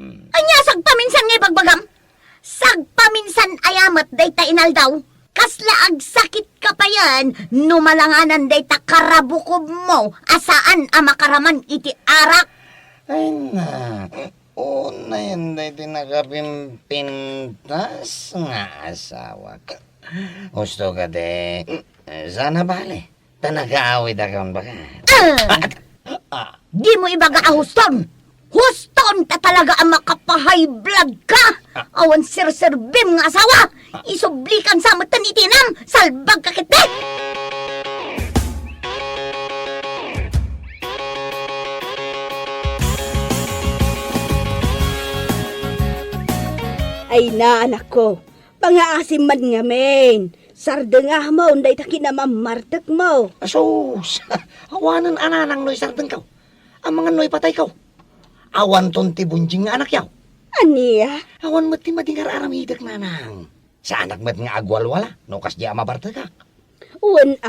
Anya sagpaminsan nga bagbagam? Sagpaminsan ayamat dayta inaldaw. Kasla sakit ka pa yan, numalanganan dayta karabukob mo, asaan ang makaraman iti arak. Ay na, una yan day tinakapimpintas nga asawa ka. Gusto ka de, sana bale, tanag-aawit akong bakit. Di mo ibaga ahuston. Huston ta talaga ang makapahay blood ka. Awan sir-serbim nga asawa. Isublikan sa matan itinam. Salbag ka kiti. Ay na anak ko, pangaasim man nga men. Sarda nga mo, unday ta kinamamartak mo. Asus, awanan ananang noy sartang kaw. Ang mga noy patay kaw. Awan ton ti Bunjing nga anak yaw. Aniya? Awan mo ti madingar aramidak nanang. Sa anak mat nga agwal wala, no kas di amabarta ka. Uwan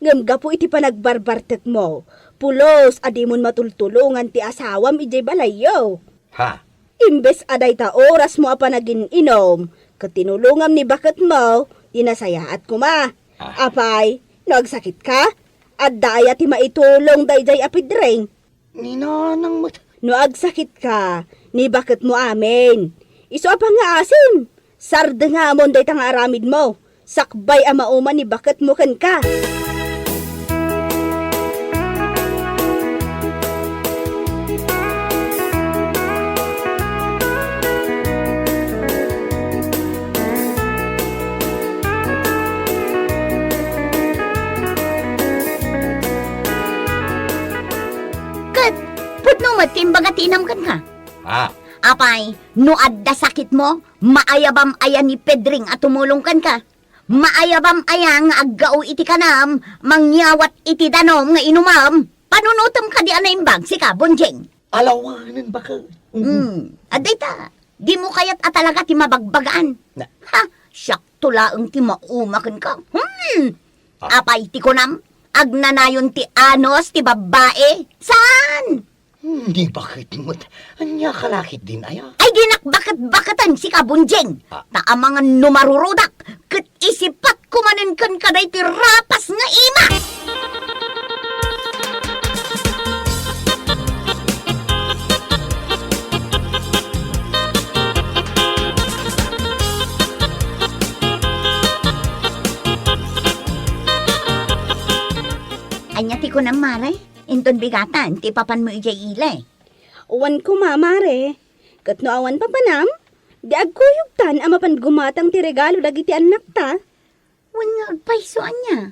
ngamga po iti panagbarbartek mo. Pulos, adimon matultulungan ti asawam ijay balayo. Ha? Imbes aday ta oras mo apanagin inom, katinulungam ni bakat mo, inasayaat ko ma. Apay, nagsakit ka? At daya ti maitulong dayjay apidreng. Ni nanang mat. No agsakit ka, ni bakit mo amin. Iso apa nga asin. Sarda nga amon day tang aramid mo. Sakbay ama uman ni bakit mo kan ka. imbaga tinam kan ka. Ah, Apay, no adda sakit mo, maayabam aya ni Pedring at tumulong kan ka. Maayabam aya nga aggao iti kanam, mangyawat iti danom nga inumam, panunutom ka di anay imbag, sika, bonjeng. alawanan ba ka? Aday ta, di mo kayat atalaga ti mabagbagaan. Na- Ha, siyak tulaang ti maumakan ka. Apay ti kunam, agnanayon ti anos ti babae. Saan? Hindi bakit mo. Anya kalakit din aya. Ay dinak bakat-bakatan si kabunjeng. Taamangan numarurudak, kat isipat kumanan kan kaday ti rapas nga ima. Anya ti ko na mare, inton bigatan, ti papan mo ijay ilay. Uwan ko mamare. Kat no awan pa panam, di agkuyog tan ama pan gumatang ti regalo dagiti anak ta. Wan nga agpaiso anya.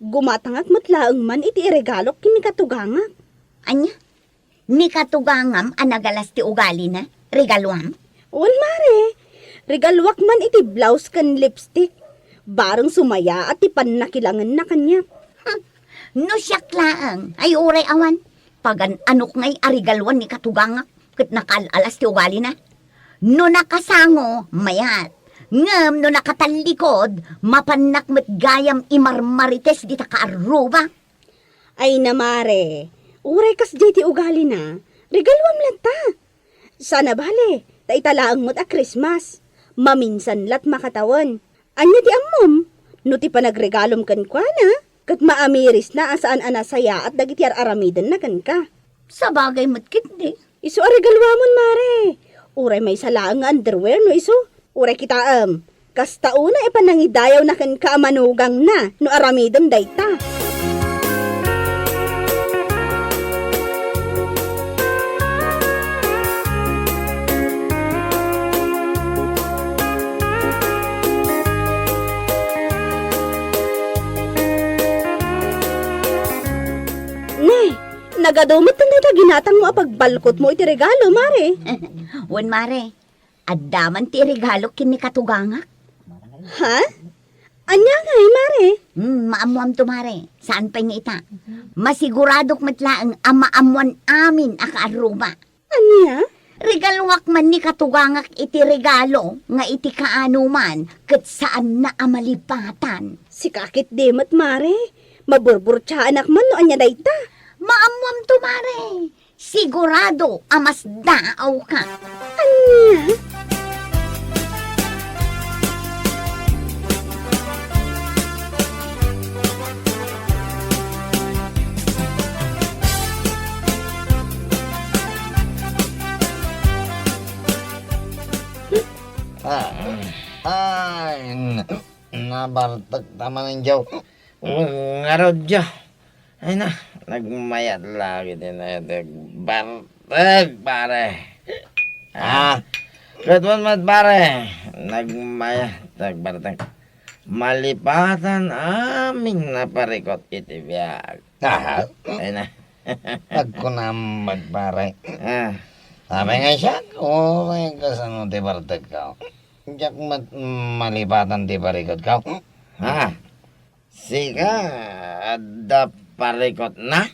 Gumatang at matlaang man iti regalo kini katugangak. Anya? Ni katugangam anagalas ti ugali na, regaluam. Uwan mare. Regalwak man iti blouse kan lipstick. Barang sumaya at ipan nakilangan na kanya. No siyak laang, ay uray awan. Pagan anok ngay arigalwan ni katugangak, kat nakalalas ti ugali na. No nakasango, mayat. Ngam no nakatalikod, mapanak met gayam imarmarites di takaaruba. Ay namare. Uray kas ti ugali na. Regalwam lang ta. Sana bale, ta italaang mo't a Christmas. Maminsan lat makatawan. Anya di ammom, no ti panagregalom kan kwa na. Kat maamiris na asaan anasaya at dagiti aramiden na kan ka. Sa bagay matkit di. Isu aregalwamon mare. Uray may salaang nga underwear no isu. Uray kita kasta una ipanangidayaw na kan ka manugang na no aramiden dayta. Nagadumit na ginatang mo apagbalkot mo iti regalo, mare. Wan mare, addaman ti regalo kini katugangak. Ha? Anya nga mare? Maamuam to mare, saan pa nga ita? Masiguradok matlaang amaamuan amin akaaruba. Anya? Regaluwak man ni katugangak iti regalo, nga iti kaanuman, kat saan na amalipatan. Si kakit demot, mare. Maburbur anak man no anya dayta. Maamuam to mare, sigurado amas daaw ka. Anya? Ay, nabartag tama ng jaw. Ngarod jaw. Ay na, nagmayat lagi din na ito. Bartag, pare. Katwan mat pare. Nagmayat, bartag. Malipatan aming naparikot iti biyag. Ay na. Nagkunamad pare. Sabi nga siya, may kasano ti bartag ka. Diyak malipatan ti barikot ka. Sika, ada parikot na?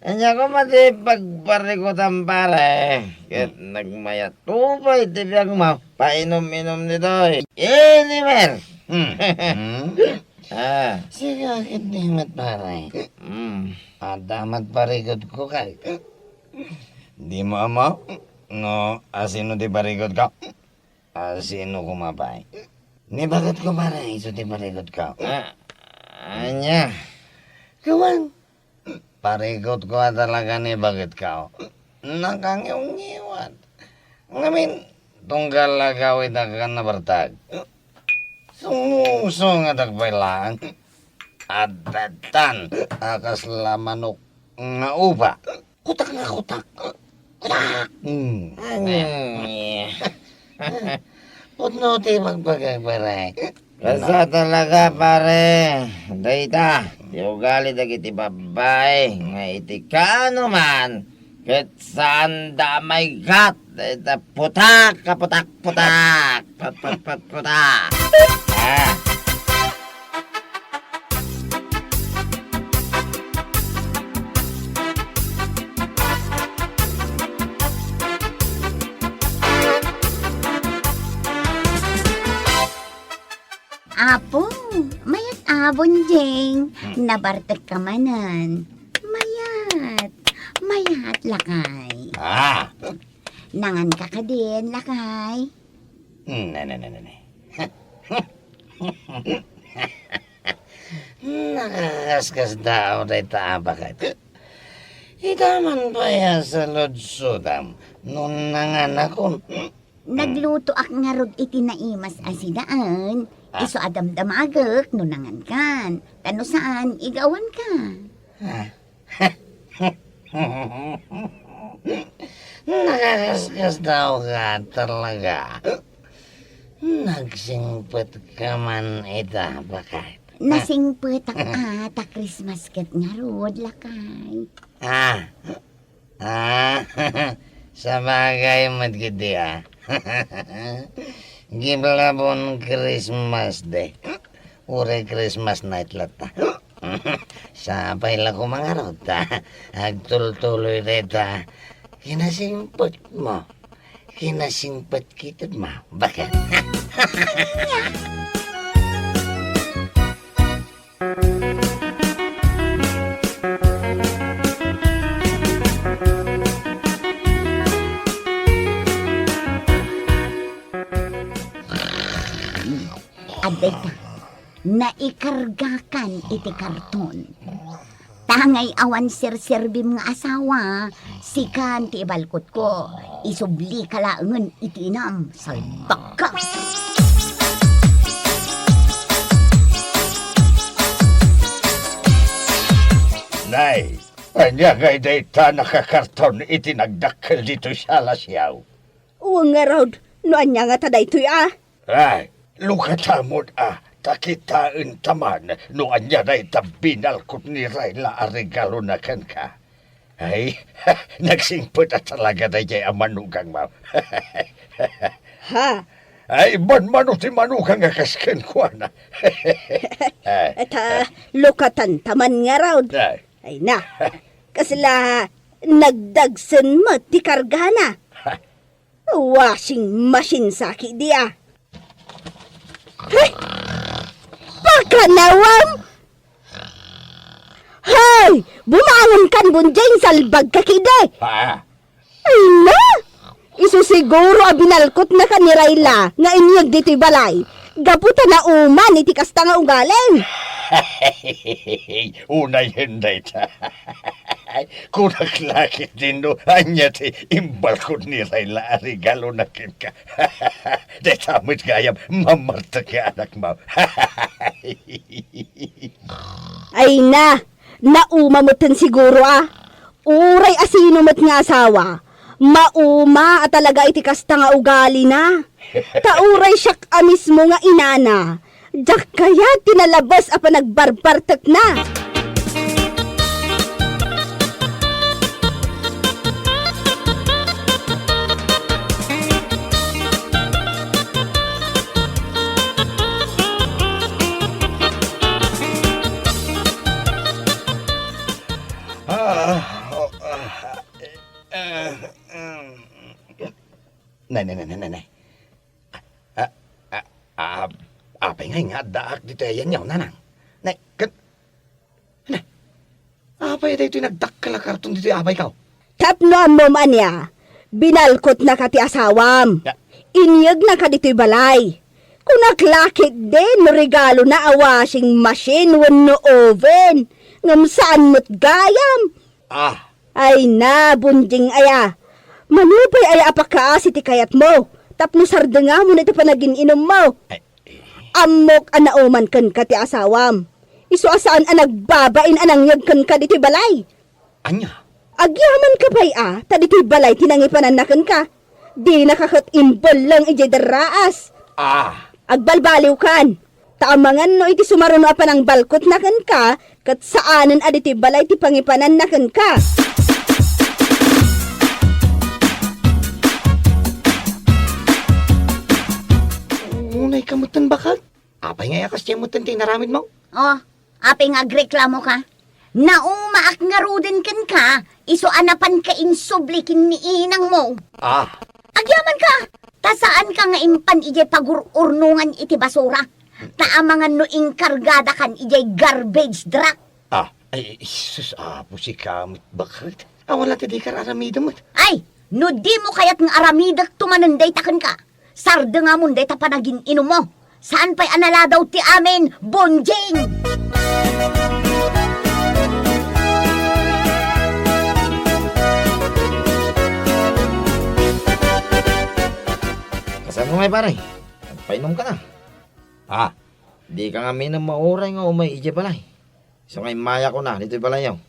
Anya ko mati pagparikot ang pare. Kat nagmayat tupay tibiyag mo. Painom-inom nito eh. Inimer! Sige, kitimat pare. Adamat barikot ko kay. Di mo amo? No, asino ti barikot ka? Asino kumapay? Ni bakit ko pare, iso ti barikot ka? Anya? Kawan, parikot ko talaga ni bakit ka? Nakangiyong-iwat. Ngamin, tunggal lagawit ka na bartag. Sumuso nga tagpailaan. At datan, akas lamanok nga upa. Kutak nga kutak. Kutak! Putno ti magpagagparay. Kasa talaga pare, dayta, di ugali dagiti babae, nga iti kano man, ket saan damay kat, dayta putak, kaputak, putak, putak. Ah. Apo, mayat abon, Jeng. Nabartek ka manan. Mayat lakay. Ah, Nangan ka din, lakay. ne. Nakakaskas daw day taabakat. Itaman pa yan sa lodsodam. Nung nanganak ko, Nagluto ak nga rod iti naimas asidaan. Iso adam damagak no nangan kan. Tano saan igawan ka? nakakaskas daw ka talaga. Nagsingpet ka man itabakat. Nasingpet ak ata Christmas ket nga rod, lakay. Sa bagay magkidi Giblabon Christmas Day. Ure Christmas night lata. Sabay lang ko mga rota. Agtultuloy reta. Kinasingpot mo. Kinasingpot kita mo. Bakit? Aday ka, naikargakan iti karton. Tangay awan sir-serbim nga asawa, sikan ti ibalkot ko, isubli kalaangan iti inam, salbak ka. Nay, anya ngay dayta nakakarton iti nagdakkel dito sa lasyaw. Uwang nga raw, no anya nga taday to'y Ay, lukatamod takitaan taman no anya dayta binalkot ni Rayla a regalo na kan ka. Ay, nagsingpot at talaga na jay ang manugang mo. Ha? Ay, man ti manugang nga kasken ko na. Eta, lukatan taman nga raw. Ay, Ay na, kasla nagdagsen mo ti kargana. Washing machine saki dia. Hey! Pakanawam! Hey! Bumangon kan bunjeng salbag kakide! ha? Ay na! Isu siguro a binalkot na ka ni Rayla nga inyag dito'y balay. Gaputa na uman iti kasta nga ugaling. Unay henday ta. Kunak lakit din no, anya ti imbalkod ni Rayla a regalo na kin ka. De tamit gayam, mamarta ka anak mo. Ay na! Naumamutan siguro Uray asino mo't nga asawa. Mauma at talaga iti kasta nga ugali na. Tauray siyak mismo nga inana. Diyak kaya tinalabas apa nagbarbartak na. Nay. Apay nga daak dito yan yaw, nanang. Nay, apay dito nagdakkala karton dito apay ka. Tapno mo man ya. Binalkot na ka ti asawam. Ya. Inyag na ka dito'y balay. Kunaklakit din regalo na a washing machine wano oven. Ngam saan mo't gayam. Ay na, bunjing aya. Manupay ay apakaas iti kayat mo. Tapno sarda nga mo na iti panagin inom mo. Amok anauman kan ka ti asawam. Iso asaan nagbabain anangyag kan ka diti balay. Anya? Agyaman ka pa'y ta diti balay tinangipanaнаkan ka. Di nakakatimbol lang iti daraas. Agbalbaliw kan. Taamangan no iti sumaruno pa ng balkot na kan ka, kat saanan aditi balay ti pangipanan na kan ka. Unay kamutan bakal? Apay nga yakas tiyan mo tanting naramid mo? Oh, aping agreklamo ka. Naumaak nga ruden ken ka, iso anapan ka insubli kin ni inang mo. Ah, Agyaman ka! Tasaan ka nga impan ijay pagururnungan iti basura. Taamangan no inkargada kan ijay garbage truck. ay, sus, apo si kamit bakal. Wala ti di kararamido mo. Ay, no di mo kayat ng aramidak tumananday takan ka. Sarda nga munday tapanagin inom mo. Saan pa'y anala daw ti amin, bonjing? Kasama mo may pare. Painom ka na. Ah, Di ka nga minang mauray nga umay ije balay. So ngay maya ko na, dito'y balay yaw.